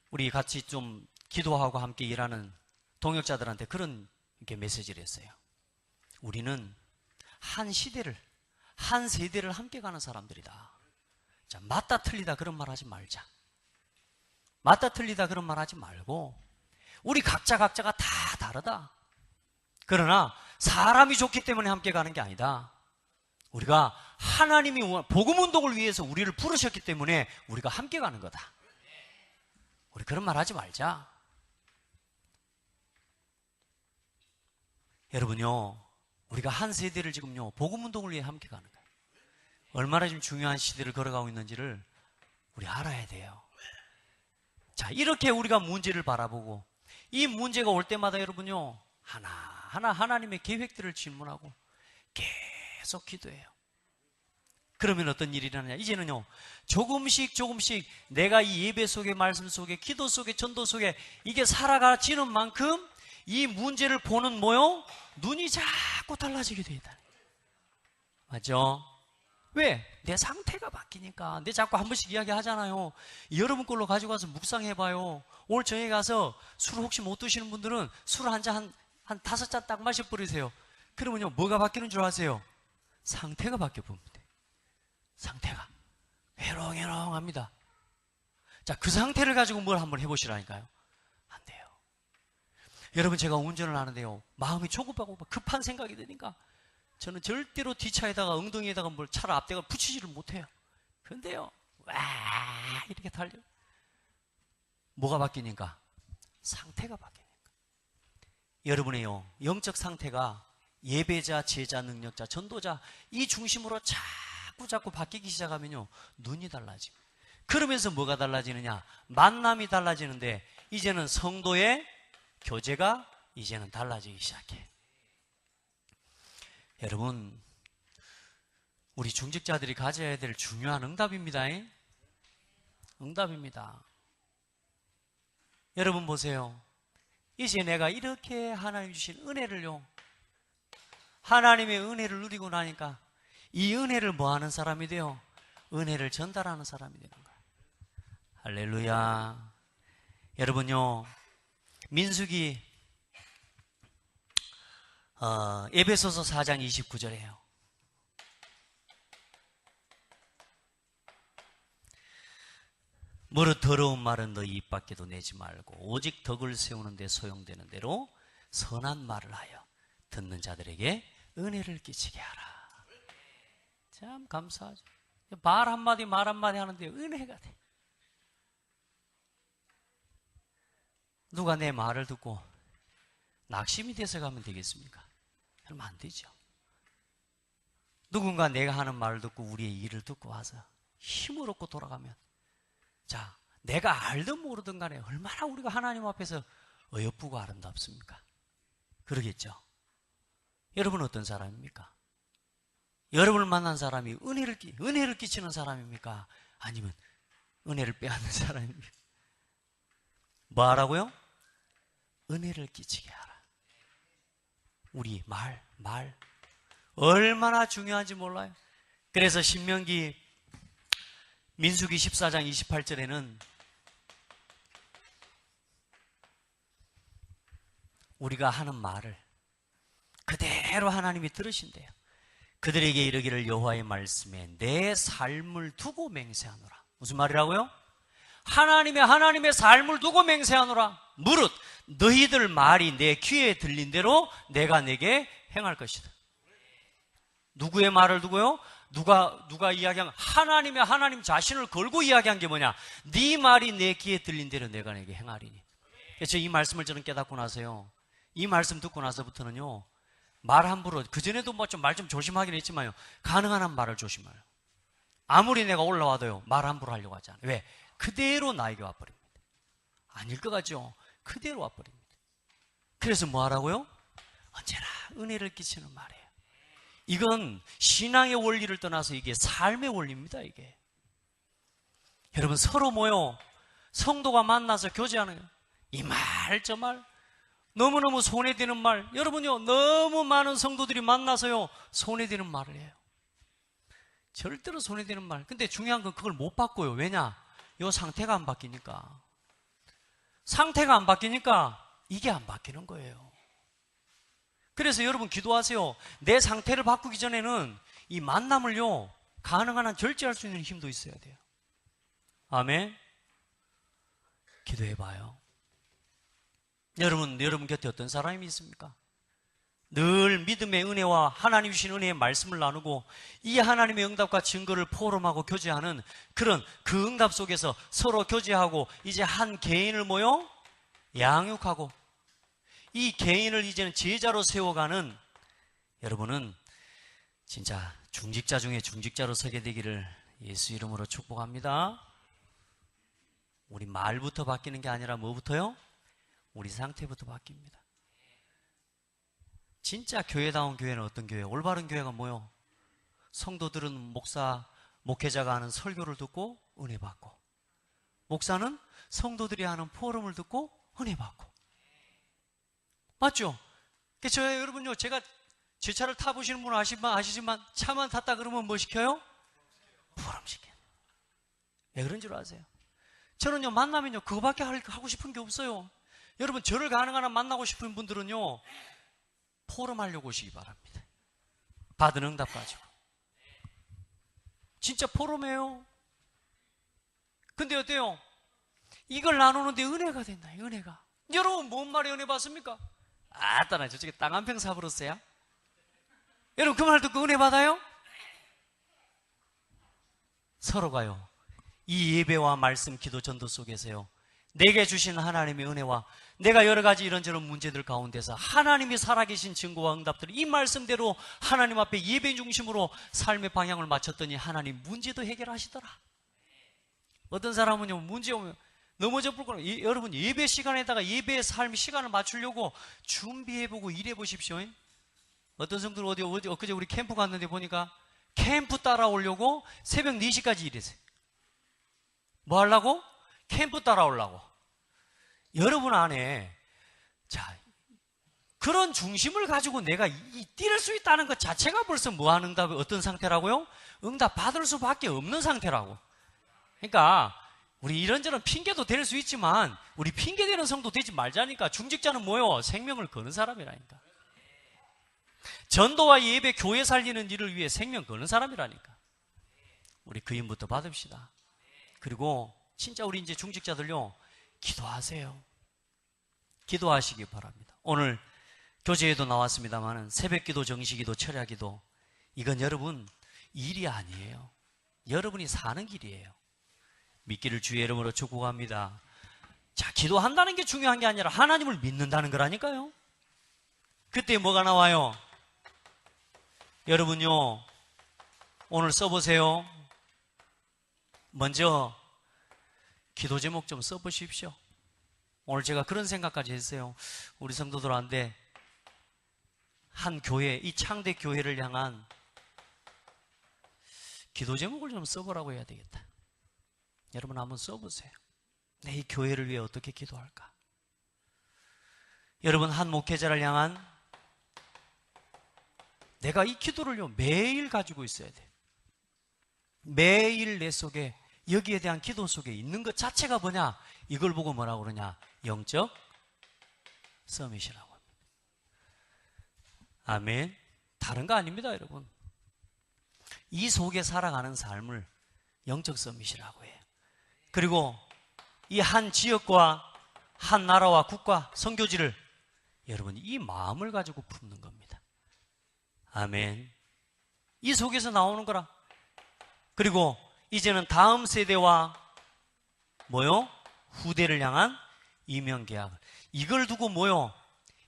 우리 같이 좀 기도하고 함께 일하는 동역자들한테 그런 이렇게 메시지를 했어요. 우리는 한 시대를, 한 세대를 함께 가는 사람들이다. 자, 맞다 틀리다 그런 말 하지 말자. 맞다 틀리다 그런 말 하지 말고, 우리 각자가 다 다르다. 그러나 사람이 좋기 때문에 함께 가는 게 아니다. 우리가 하나님이 복음 운동을 위해서 우리를 부르셨기 때문에 우리가 함께 가는 거다. 우리 그런 말 하지 말자. 여러분요, 우리가 한 세대를 지금요 복음 운동을 위해 함께 가는 거예요. 얼마나 좀 중요한 시대를 걸어가고 있는지를 우리 알아야 돼요. 자, 이렇게 우리가 문제를 바라보고, 이 문제가 올 때마다 여러분요, 하나하나 하나님의 계획들을 질문하고 계속 기도해요. 그러면 어떤 일이 일어나냐? 이제는요, 조금씩 내가 이 예배 속에, 말씀 속에, 기도 속에, 전도 속에 이게 살아가지는 만큼 이 문제를 보는 눈이 자꾸 달라지게 돼 있다. 맞죠? 왜? 내 상태가 바뀌니까. 내 자꾸 한 번씩 이야기 하잖아요. 여러분 걸로 가지고 가서 묵상해봐요. 오늘 저녁에 가서 술 혹시 못 드시는 분들은 술 한 잔, 한 5잔 딱 마셔버리세요. 그러면요, 뭐가 바뀌는 줄 아세요? 상태가 바뀌어봅니다. 상태가 해롱해롱합니다. 자, 그 상태를 가지고 뭘 한번 해보시라니까요. 안 돼요. 여러분, 제가 운전을 하는데요, 마음이 조급하고 급한 생각이 드니까 저는 절대로 뒷차에다가 엉덩이에다가 뭘 차를 앞대가 붙이지를 못해요. 그런데요, 와 이렇게 달려요. 뭐가 바뀌니까? 상태가 바뀌니까. 여러분의요, 영적 상태가 예배자, 제자, 능력자, 전도자 이 중심으로 자꾸 바뀌기 시작하면요, 눈이 달라집니다. 그러면서 뭐가 달라지느냐? 만남이 달라지는데, 이제는 성도의 교제가 이제는 달라지기 시작해. 여러분, 우리 중직자들이 가져야 될 중요한 응답입니다. 응답입니다. 여러분 보세요. 이제 내가 이렇게 하나님 주신 은혜를요, 하나님의 은혜를 누리고 나니까 이 은혜를 뭐 하는 사람이 돼요? 은혜를 전달하는 사람이 되는 거예요. 할렐루야. 여러분요, 민수기 에베소서 4장 29절이에요. 무릇 더러운 말은 너희 입 밖에도 내지 말고 오직 덕을 세우는 데 소용되는 대로 선한 말을 하여 듣는 자들에게 은혜를 끼치게 하라. 참 감사하죠. 말 한마디 하는데 은혜가 돼. 누가 내 말을 듣고 낙심이 돼서 가면 되겠습니까? 그러면 안 되죠. 누군가 내가 하는 말을 듣고 우리의 일을 듣고 와서 힘을 얻고 돌아가면, 자, 내가 알든 모르든 간에 얼마나 우리가 하나님 앞에서 어여쁘고 아름답습니까? 그러겠죠. 여러분은 어떤 사람입니까? 여러분을 만난 사람이 은혜를 끼치는 사람입니까? 아니면 은혜를 빼앗는 사람입니까? 뭐 하라고요? 은혜를 끼치게 하라. 우리 말 얼마나 중요한지 몰라요. 그래서 민수기 14장 28절에는 우리가 하는 말을 그대로 하나님이 들으신대요. 그들에게 이르기를 여호와의 말씀에 내 삶을 두고 맹세하노라. 무슨 말이라고요? 하나님의 삶을 두고 맹세하노라. 무릇 너희들 말이 내 귀에 들린 대로 내가 내게 행할 것이다. 누구의 말을 두고요? 누가 이야기한, 하나님 자신을 걸고 이야기한 게 뭐냐? 네 말이 내 귀에 들린 대로 내가 내게 행하리니. 그래서 이 말씀을 저는 깨닫고 나서요, 이 말씀 듣고 나서부터는요, 말 함부로, 그전에도 말 좀 조심하긴 했지만요, 가능한 한 말을 조심해요. 아무리 내가 올라와도요, 말 함부로 하려고 하지 않아요. 왜? 그대로 나에게 와버립니다. 아닐 것 같죠? 그대로 와버립니다. 그래서 뭐 하라고요? 언제나 은혜를 끼치는 말이에요. 이건 신앙의 원리를 떠나서 이게 삶의 원리입니다, 이게. 여러분, 서로 모여 성도가 만나서 교제하는 거예요. 이 말, 저 말, 너무너무 손해되는 말. 여러분요, 너무 많은 성도들이 만나서요, 손해되는 말을 해요. 절대로 손해되는 말. 근데 중요한 건 그걸 못 바꿔요. 왜냐? 요 상태가 안 바뀌니까. 상태가 안 바뀌니까 이게 안 바뀌는 거예요. 그래서 여러분 기도하세요. 내 상태를 바꾸기 전에는 이 만남을요, 가능한 한 절제할 수 있는 힘도 있어야 돼요. 아멘. 기도해봐요. 여러분 곁에 어떤 사람이 있습니까? 늘 믿음의 은혜와 하나님 주신 은혜의 말씀을 나누고 이 하나님의 응답과 증거를 포럼하고 교제하는 그런 그 응답 속에서 서로 교제하고 이제 한 개인을 모여 양육하고 이 개인을 이제는 제자로 세워가는 여러분은 진짜 중직자 중에 중직자로 서게 되기를 예수 이름으로 축복합니다. 우리 말부터 바뀌는 게 아니라 뭐부터요? 우리 상태부터 바뀝니다. 진짜 교회다운 교회는 어떤 교회예요? 올바른 교회가 뭐요? 성도들은 목사, 목회자가 하는 설교를 듣고 은혜 받고, 목사는 성도들이 하는 포럼을 듣고 은혜 받고. 맞죠? 여러분요, 제가 제 차를 타보시는 분은 아시지만 차만 탔다 그러면 뭐 시켜요? 포럼 시켜요. 왜 그런 줄 아세요? 저는요, 만나면요, 그거밖에 하고 싶은 게 없어요. 여러분, 저를 가능한 한 만나고 싶은 분들은요, 포럼 하려고 오시기 바랍니다. 받은 응답 가지고. 진짜 포럼이에요. 근데 어때요? 이걸 나누는데 은혜가 된다, 은혜가. 여러분, 뭔 말에 은혜 받습니까? 아따나 저쪽에 땅 한 평 사버렸어요? 여러분, 그 말 듣고 은혜 받아요? 서로가요, 이 예배와 말씀, 기도, 전도 속에서요, 내게 주신 하나님의 은혜와 내가 여러 가지 이런저런 문제들 가운데서 하나님이 살아계신 증거와 응답들을 이 말씀대로 하나님 앞에 예배 중심으로 삶의 방향을 맞췄더니 하나님 문제도 해결하시더라. 어떤 사람은요, 문제 오면 넘어져 불거나, 여러분 예배 시간에다가 예배의 삶 시간을 맞추려고 준비해보고 일해보십시오. 어떤 성도는 엊그제 우리 캠프 갔는데 보니까 캠프 따라오려고 새벽 4시까지 일했어요. 뭐 하려고? 캠프 따라오려고. 여러분 안에, 자, 그런 중심을 가지고 내가 뛸 수 있다는 것 자체가 벌써 무한 응답의 어떤 상태라고요? 응답 받을 수밖에 없는 상태라고. 그러니까 우리 이런저런 핑계도 될 수 있지만 우리 핑계대는 성도 되지 말자니까. 중직자는 뭐요? 생명을 거는 사람이라니까. 전도와 예배, 교회 살리는 일을 위해 생명 거는 사람이라니까. 우리 그 힘부터 받읍시다. 그리고 진짜 우리 이제 중직자들요, 기도하세요. 기도하시기 바랍니다. 오늘 교재에도 나왔습니다만 새벽 기도, 정시 기도, 철야 기도, 이건 여러분 일이 아니에요. 여러분이 사는 길이에요. 믿기를 주의 이름으로 축복합니다. 자, 기도한다는 게 중요한 게 아니라 하나님을 믿는다는 거라니까요. 그때 뭐가 나와요? 여러분요, 오늘 써보세요. 먼저 기도 제목 좀 써보십시오. 오늘 제가 그런 생각까지 했어요. 우리 성도들한테 한 교회, 이 창대 교회를 향한 기도 제목을 좀 써보라고 해야 되겠다. 여러분 한번 써보세요. 내 이 교회를 위해 어떻게 기도할까? 여러분, 한 목회자를 향한 내가 이 기도를요, 매일 가지고 있어야 돼. 매일 내 속에 여기에 대한 기도 속에 있는 것 자체가 뭐냐? 이걸 보고 뭐라고 그러냐? 영적 서밋이라고 합니다. 아멘. 다른 거 아닙니다, 여러분. 이 속에 살아가는 삶을 영적 서밋이라고 해요. 그리고 이 한 지역과 한 나라와 국가, 선교지를 여러분 이 마음을 가지고 품는 겁니다. 아멘. 이 속에서 나오는 거라. 그리고 이제는 다음 세대와 뭐요? 후대를 향한 이명계약을, 이걸 두고 뭐요?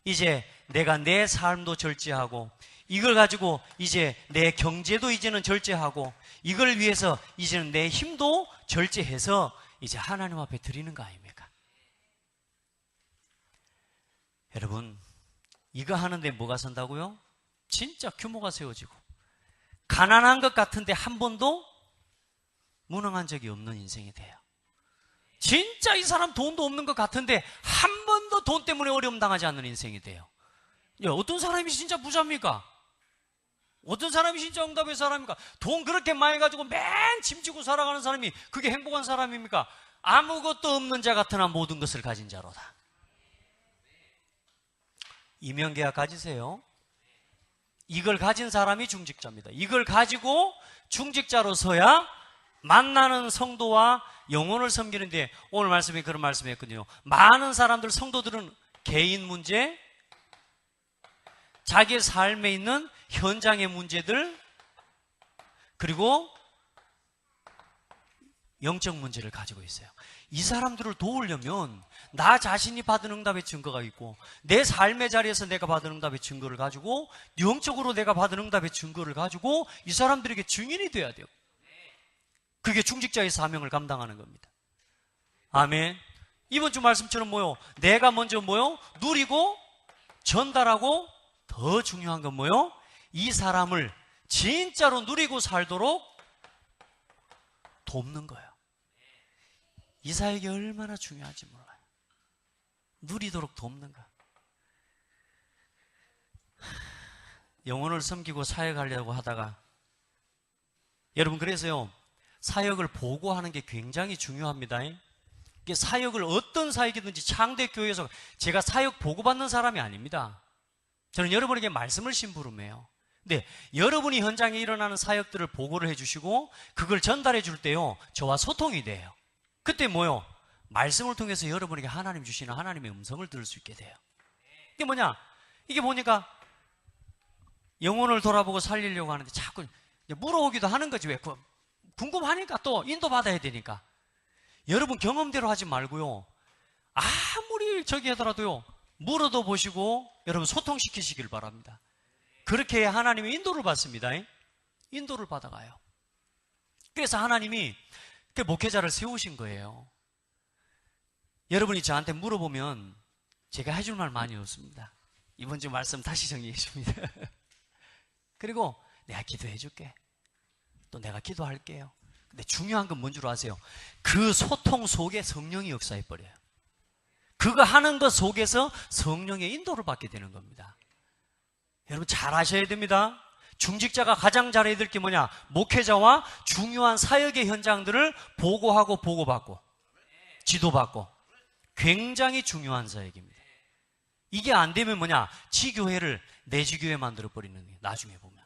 이제 내가 내 삶도 절제하고 이걸 가지고 이제 내 경제도 이제는 절제하고 이걸 위해서 이제는 내 힘도 절제해서 이제 하나님 앞에 드리는 거 아닙니까? 여러분, 이거 하는데 뭐가 선다고요? 진짜 규모가 세워지고 가난한 것 같은데 한 번도 무능한 적이 없는 인생이 돼요. 진짜 이 사람 돈도 없는 것 같은데 한 번도 돈 때문에 어려움 당하지 않는 인생이 돼요. 어떤 사람이 진짜 부자입니까? 어떤 사람이 진짜 응답의 사람입니까? 돈 그렇게 많이 가지고 맨 짐지고 살아가는 사람이 그게 행복한 사람입니까? 아무것도 없는 자 같으나 모든 것을 가진 자로다. 이면계약 가지세요. 이걸 가진 사람이 중직자입니다. 이걸 가지고 중직자로서야 만나는 성도와 영혼을 섬기는데, 오늘 말씀에 그런 말씀했거든요. 많은 사람들, 성도들은 개인 문제, 자기의 삶에 있는 현장의 문제들, 그리고 영적 문제를 가지고 있어요. 이 사람들을 도우려면 나 자신이 받은 응답의 증거가 있고 내 삶의 자리에서 내가 받은 응답의 증거를 가지고 영적으로 내가 받은 응답의 증거를 가지고 이 사람들에게 증인이 돼야 돼요. 그게 중직자의 사명을 감당하는 겁니다. 아멘. 이번 주 말씀처럼 뭐요? 내가 먼저 뭐요? 누리고 전달하고 더 중요한 건 뭐요? 이 사람을 진짜로 누리고 살도록 돕는 거예요. 이 사역이 얼마나 중요한지 몰라요. 누리도록 돕는 거. 영혼을 섬기고 사역하려고 하다가 여러분, 그래서요, 사역을 보고하는 게 굉장히 중요합니다. 이게 사역을 어떤 사역이든지 창대교회에서 제가 사역 보고받는 사람이 아닙니다. 저는 여러분에게 말씀을 심부름해요. 근데 여러분이 현장에 일어나는 사역들을 보고를 해주시고 그걸 전달해 줄 때요, 저와 소통이 돼요. 그때 뭐요? 말씀을 통해서 여러분에게 하나님 주시는 하나님의 음성을 들을 수 있게 돼요. 이게 뭐냐? 이게 보니까 영혼을 돌아보고 살리려고 하는데 자꾸 물어오기도 하는 거지. 왜? 궁금하니까 또 인도받아야 되니까. 여러분 경험대로 하지 말고요, 아무리 저기 하더라도요, 물어도 보시고 여러분 소통시키시길 바랍니다. 그렇게 해야 하나님의 인도를 받습니다. 인도를 받아가요. 그래서 하나님이 그 목회자를 세우신 거예요. 여러분이 저한테 물어보면 제가 해줄 말 많이 없습니다. 이번 주 말씀 다시 정리해 줍니다. 그리고 내가 기도해 줄게. 또 내가 기도할게요. 근데 중요한 건 뭔 줄 아세요? 그 소통 속에 성령이 역사해 버려요. 그거 하는 것 속에서 성령의 인도를 받게 되는 겁니다. 여러분 잘 아셔야 됩니다. 중직자가 가장 잘해야 될 게 뭐냐? 목회자와 중요한 사역의 현장들을 보고하고 보고받고 지도받고, 굉장히 중요한 사역입니다. 이게 안 되면 뭐냐? 지교회를 내 지교회 만들어버리는 거예요. 나중에 보면.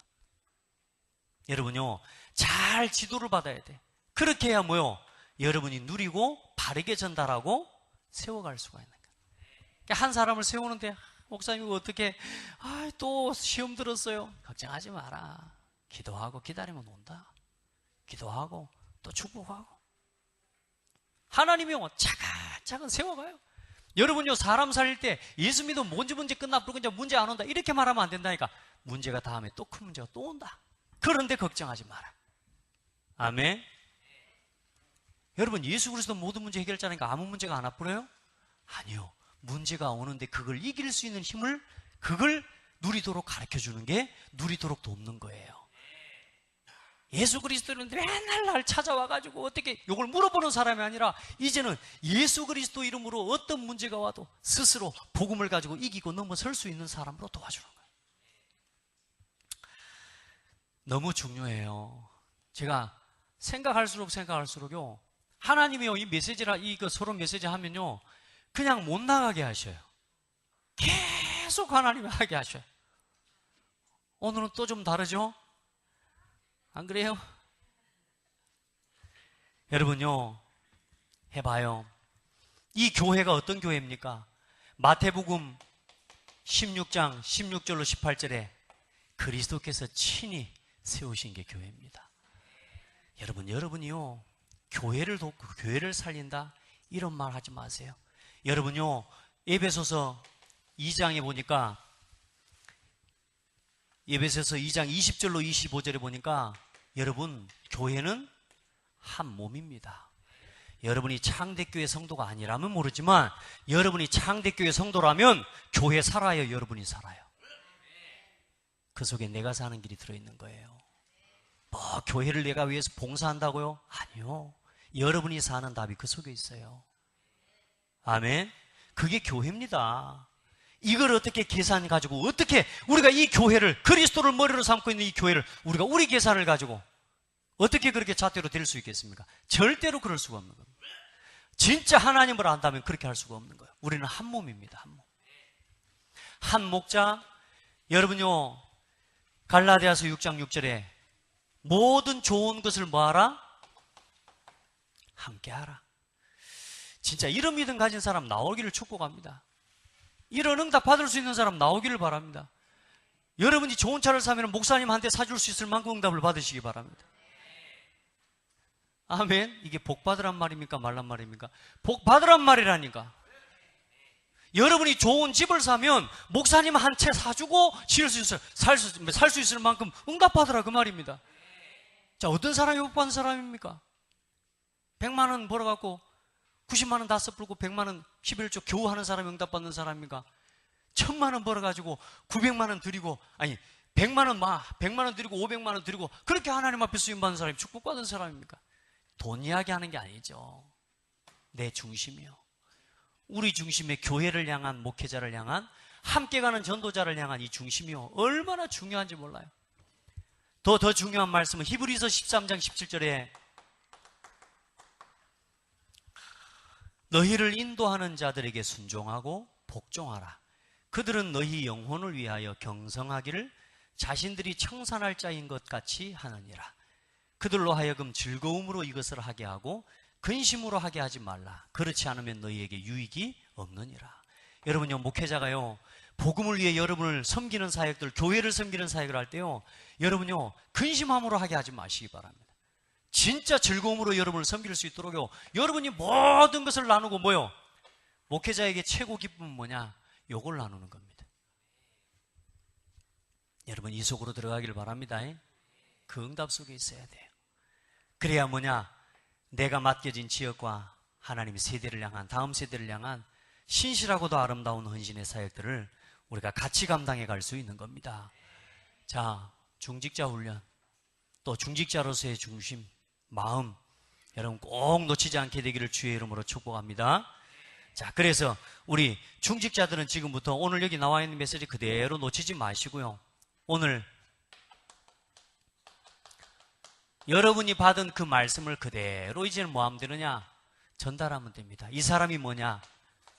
여러분요, 잘 지도를 받아야 돼. 그렇게 해야 뭐요? 여러분이 누리고 바르게 전달하고 세워갈 수가 있는 거예요. 그러니까 한 사람을 세우는데, 목사님 이거 어떻게, 또 시험 들었어요. 걱정하지 마라. 기도하고 기다리면 온다. 기도하고 또 축복하고. 하나님이 차근차근 세워가요. 여러분요, 사람 살릴 때 예수 믿으면 문제 끝나버리고 이제 문제 안 온다 이렇게 말하면 안 된다니까. 문제가 다음에 또 큰 문제가 또 온다. 그런데 걱정하지 마라. 아멘. 여러분, 예수 그리스도 모든 문제 해결자니까 아무 문제가 안 와버려요? 아니요. 문제가 오는데 그걸 이길 수 있는 힘을, 그걸 누리도록 가르쳐주는 게 누리도록 돕는 거예요. 예수 그리스도는 맨날 날 찾아와가지고 어떻게 이걸 물어보는 사람이 아니라 이제는 예수 그리스도 이름으로 어떤 문제가 와도 스스로 복음을 가지고 이기고 넘어설 수 있는 사람으로 도와주는 거예요. 너무 중요해요. 제가 생각할수록요, 하나님이요, 이 메시지라, 이거 서로 메시지 하면요, 그냥 못 나가게 하셔요. 계속 하나님이 하게 하셔요. 오늘은 또 좀 다르죠? 안 그래요? 여러분요, 해봐요. 이 교회가 어떤 교회입니까? 마태복음 16장 16절로 18절에 그리스도께서 친히 세우신 게 교회입니다. 여러분이요, 교회를 돕고 교회를 살린다 이런 말 하지 마세요. 여러분요, 에베소서 2장에 보니까 에베소서 2장 20절로 25절에 보니까 여러분, 교회는 한 몸입니다. 여러분이 창대교회 성도가 아니라면 모르지만 여러분이 창대교회 성도라면 교회 살아요. 여러분이 살아요. 그 속에 내가 사는 길이 들어있는 거예요. 뭐 교회를 내가 위해서 봉사한다고요? 아니요. 여러분이 사는 답이 그 속에 있어요. 아멘. 그게 교회입니다. 이걸 어떻게 계산 가지고, 어떻게 우리가 이 교회를, 그리스도를 머리로 삼고 있는 이 교회를 우리가 우리 계산을 가지고 어떻게 그렇게 잣대로 될 수 있겠습니까? 절대로 그럴 수가 없는 겁니다. 진짜 하나님을 안다면 그렇게 할 수가 없는 거예요. 우리는 한 몸입니다. 한 몸. 한 목자. 여러분요, 갈라디아서 6장 6절에 모든 좋은 것을 뭐하라? 함께하라. 진짜 이런 믿음 가진 사람 나오기를 축복합니다. 이런 응답 받을 수 있는 사람 나오기를 바랍니다. 여러분이 좋은 차를 사면 목사님한테 사줄 수 있을 만큼 응답을 받으시기 바랍니다. 아멘. 이게 복 받으란 말입니까? 말란 말입니까? 복 받으란 말이라니까. 여러분이 좋은 집을 사면 목사님 한 채 사주고 지을 수 있어요. 살 수 있을 만큼 응답 받으라 그 말입니다. 자, 어떤 사람이 복 받는 사람입니까? 100만 원 벌어갖고 90만 원 다 써불고 100만 원 11조 겨우 하는 사람이 응답 받는 사람입니까? 1000만 원 벌어가지고 900만 원 드리고, 아니 100만 원 드리고 500만 원 드리고 그렇게 하나님 앞에 쓰임받는 사람이 축복받은 사람입니까? 돈 이야기하는 게 아니죠. 내 중심이요. 우리 중심의 교회를 향한, 목회자를 향한, 함께 가는 전도자를 향한 이 중심이요, 얼마나 중요한지 몰라요. 더 중요한 말씀은 히브리서 13장 17절에 너희를 인도하는 자들에게 순종하고 복종하라. 그들은 너희 영혼을 위하여 경성하기를 자신들이 청산할 자인 것 같이 하느니라. 그들로 하여금 즐거움으로 이것을 하게 하고 근심으로 하게 하지 말라. 그렇지 않으면 너희에게 유익이 없느니라. 여러분요, 목회자가요, 복음을 위해 여러분을 섬기는 사역들, 교회를 섬기는 사역을 할 때요, 여러분요, 근심함으로 하게 하지 마시기 바랍니다. 진짜 즐거움으로 여러분을 섬길 수 있도록요, 여러분이 모든 것을 나누고 뭐요? 목회자에게 최고 기쁨은 뭐냐? 요걸 나누는 겁니다. 여러분 이 속으로 들어가기를 바랍니다. 그 응답 속에 있어야 돼요. 그래야 뭐냐? 내가 맡겨진 지역과 하나님의 세대를 향한, 다음 세대를 향한 신실하고도 아름다운 헌신의 사역들을 우리가 같이 감당해 갈 수 있는 겁니다. 자, 중직자 훈련, 또 중직자로서의 중심, 마음, 여러분 꼭 놓치지 않게 되기를 주의 이름으로 축복합니다. 자, 그래서 우리 중직자들은 지금부터 오늘 여기 나와 있는 메시지 그대로 놓치지 마시고요, 오늘 여러분이 받은 그 말씀을 그대로 이제는 뭐 하면 되느냐? 전달하면 됩니다. 이 사람이 뭐냐?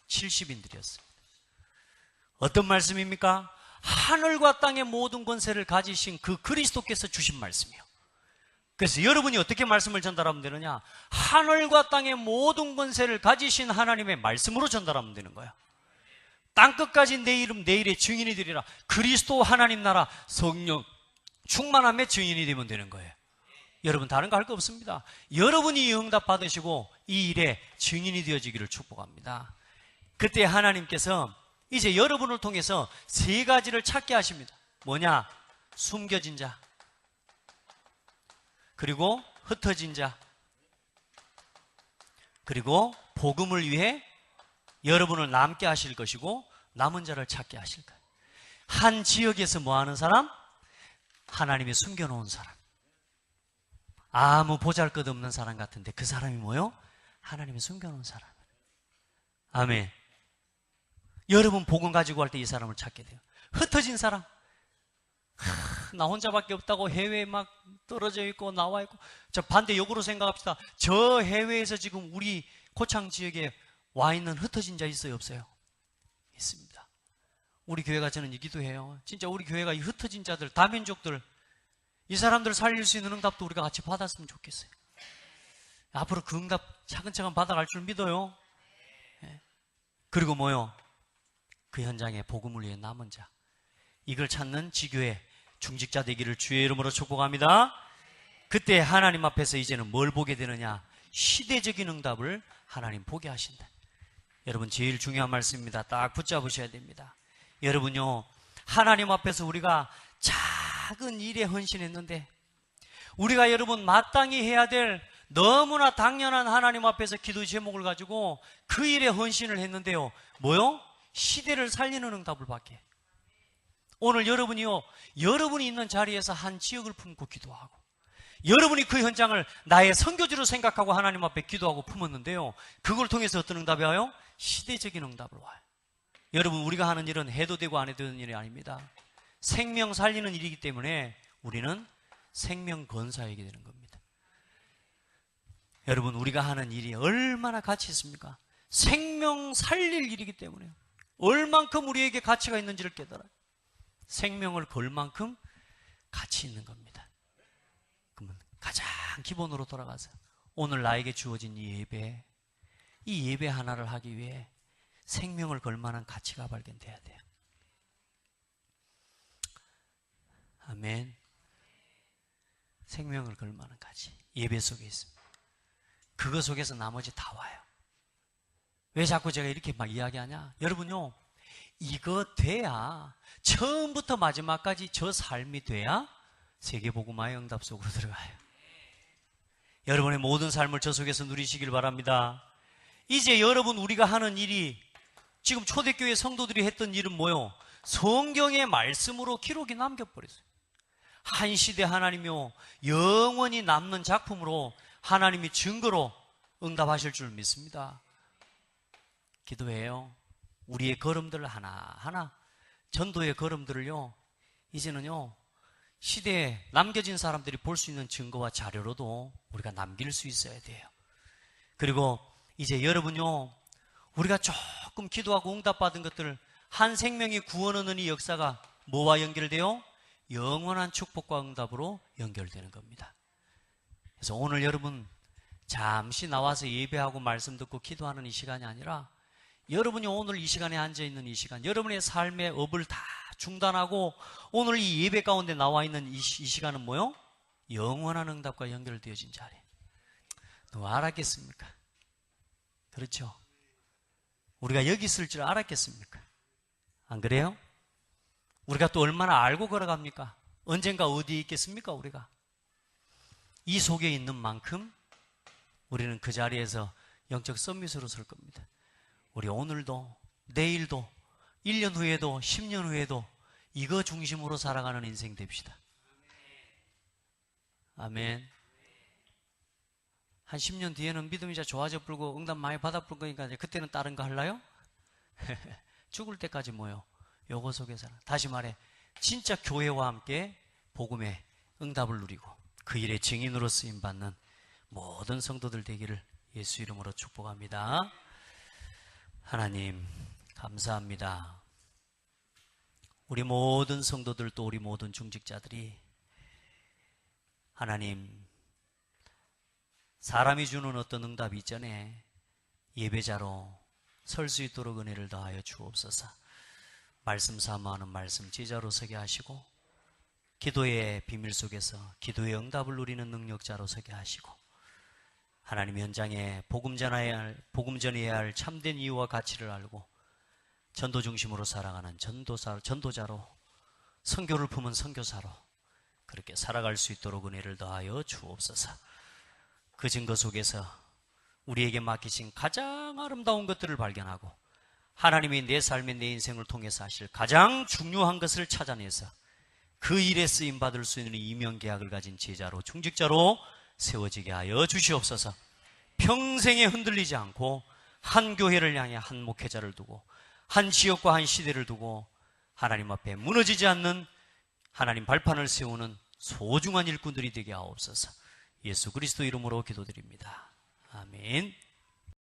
70인들이었습니다. 어떤 말씀입니까? 하늘과 땅의 모든 권세를 가지신 그 그리스도께서 주신 말씀이요. 그래서 여러분이 어떻게 말씀을 전달하면 되느냐? 하늘과 땅의 모든 권세를 가지신 하나님의 말씀으로 전달하면 되는 거야. 땅끝까지 내 이름 내일의 증인이 되리라. 그리스도 하나님 나라 성령 충만함의 증인이 되면 되는 거예요. 여러분 다른 거 할 거 없습니다. 여러분이 응답 받으시고 이 일에 증인이 되어지기를 축복합니다. 그때 하나님께서 이제 여러분을 통해서 세 가지를 찾게 하십니다. 뭐냐? 숨겨진 자, 그리고 흩어진 자, 그리고 복음을 위해 여러분을 남게 하실 것이고 남은 자를 찾게 하실 거예요. 한 지역에서 뭐 하는 사람? 하나님이 숨겨놓은 사람. 아무 보잘것없는 사람 같은데 그 사람이 뭐요? 하나님이 숨겨놓은 사람. 아멘. 여러분 복음 가지고 할 때 이 사람을 찾게 돼요. 흩어진 사람, 나 혼자밖에 없다고 해외에 막 떨어져 있고 나와 있고. 저 반대 역으로 생각합시다. 저 해외에서 지금 우리 고창 지역에 와 있는 흩어진 자 있어요, 없어요? 있습니다. 우리 교회가 저는 이 기도해요. 진짜 우리 교회가 이 흩어진 자들, 다민족들, 이 사람들을 살릴 수 있는 응답도 우리가 같이 받았으면 좋겠어요. 앞으로 그 응답 차근차근 받아갈 줄 믿어요. 그리고 뭐요? 그 현장에 복음을 위해 남은 자, 이걸 찾는 지교회 중직자 되기를 주의 이름으로 축복합니다. 그때 하나님 앞에서 이제는 뭘 보게 되느냐? 시대적인 응답을 하나님 보게 하신다. 여러분 제일 중요한 말씀입니다. 딱 붙잡으셔야 됩니다. 여러분요, 하나님 앞에서 우리가 작은 일에 헌신했는데 우리가 여러분 마땅히 해야 될 너무나 당연한 하나님 앞에서 기도 제목을 가지고 그 일에 헌신을 했는데요. 뭐요? 시대를 살리는 응답을 받게. 오늘 여러분이요, 여러분이 있는 자리에서 한 지역을 품고 기도하고 여러분이 그 현장을 나의 선교지로 생각하고 하나님 앞에 기도하고 품었는데요. 그걸 통해서 어떤 응답이 와요? 시대적인 응답을 와요. 여러분, 우리가 하는 일은 해도 되고 안 해도 되는 일이 아닙니다. 생명 살리는 일이기 때문에 우리는 생명 건사하게 되는 겁니다. 여러분, 우리가 하는 일이 얼마나 가치 있습니까? 생명 살릴 일이기 때문에 얼만큼 우리에게 가치가 있는지를 깨달아요. 생명을 걸 만큼 가치 있는 겁니다. 그러면 가장 기본으로 돌아가서 오늘 나에게 주어진 이 예배 하나를 하기 위해 생명을 걸 만한 가치가 발견돼야 돼요. 아멘. 생명을 걸 만한 가치, 예배 속에 있습니다. 그거 속에서 나머지 다 와요. 왜 자꾸 제가 이렇게 막 이야기하냐? 여러분요, 이거 돼야, 처음부터 마지막까지 저 삶이 돼야 세계복음화의 응답 속으로 들어가요. 여러분의 모든 삶을 저 속에서 누리시길 바랍니다. 이제 여러분, 우리가 하는 일이, 지금 초대교회 성도들이 했던 일은 뭐요? 성경의 말씀으로 기록이 남겨버렸어요. 한 시대 하나님이요, 영원히 남는 작품으로 하나님이 증거로 응답하실 줄 믿습니다. 기도해요. 우리의 걸음들 하나하나, 전도의 걸음들을요, 이제는요, 시대에 남겨진 사람들이 볼 수 있는 증거와 자료로도 우리가 남길 수 있어야 돼요. 그리고 이제 여러분요, 우리가 조금 기도하고 응답받은 것들을 한 생명이 구원하는 이 역사가 뭐와 연결돼요? 영원한 축복과 응답으로 연결되는 겁니다. 그래서 오늘 여러분 잠시 나와서 예배하고 말씀 듣고 기도하는 이 시간이 아니라 여러분이 오늘 이 시간에 앉아있는 이 시간, 여러분의 삶의 업을 다 중단하고 오늘 이 예배 가운데 나와 있는 이 시간은 뭐요? 영원한 응답과 연결되어진 자리. 누가 알았겠습니까? 그렇죠? 우리가 여기 있을 줄 알았겠습니까? 안 그래요? 우리가 또 얼마나 알고 걸어갑니까? 언젠가 어디에 있겠습니까? 우리가 이 속에 있는 만큼 우리는 그 자리에서 영적 서밋으로 설 겁니다. 우리 오늘도 내일도 1년 후에도 10년 후에도 이거 중심으로 살아가는 인생 됩시다. 아멘. 한 10년 뒤에는 믿음이 이제 좋아져 불고 응답 많이 받아 불 거니까 이제 그때는 다른 거 할래요? 죽을 때까지 뭐요? 요거 속에서 다시 말해, 진짜 교회와 함께 복음의 응답을 누리고 그 일의 증인으로 쓰임 받는 모든 성도들 되기를 예수 이름으로 축복합니다. 하나님 감사합니다. 우리 모든 성도들 또 우리 모든 중직자들이 하나님 사람이 주는 어떤 응답이 이전에 예배자로 설 수 있도록 은혜를 더하여 주옵소서. 말씀 사모하는 말씀 제자로 서게 하시고 기도의 비밀 속에서 기도의 응답을 누리는 능력자로 서게 하시고 하나님 현장에 복음 전해야 할 참된 이유와 가치를 알고 전도 중심으로 살아가는 전도자로 선교를 품은 선교사로 그렇게 살아갈 수 있도록 은혜를 더하여 주옵소서. 그 증거 속에서 우리에게 맡기신 가장 아름다운 것들을 발견하고 하나님이 내 삶의 내 인생을 통해서 하실 가장 중요한 것을 찾아내서 그 일에 쓰임받을 수 있는 이명계약을 가진 제자로 중직자로 세워지게 하여 주시옵소서. 평생에 흔들리지 않고 한 교회를 향해 한 목회자를 두고 한 지역과 한 시대를 두고 하나님 앞에 무너지지 않는 하나님 발판을 세우는 소중한 일꾼들이 되게 하옵소서. 예수 그리스도 이름으로 기도드립니다. 아멘.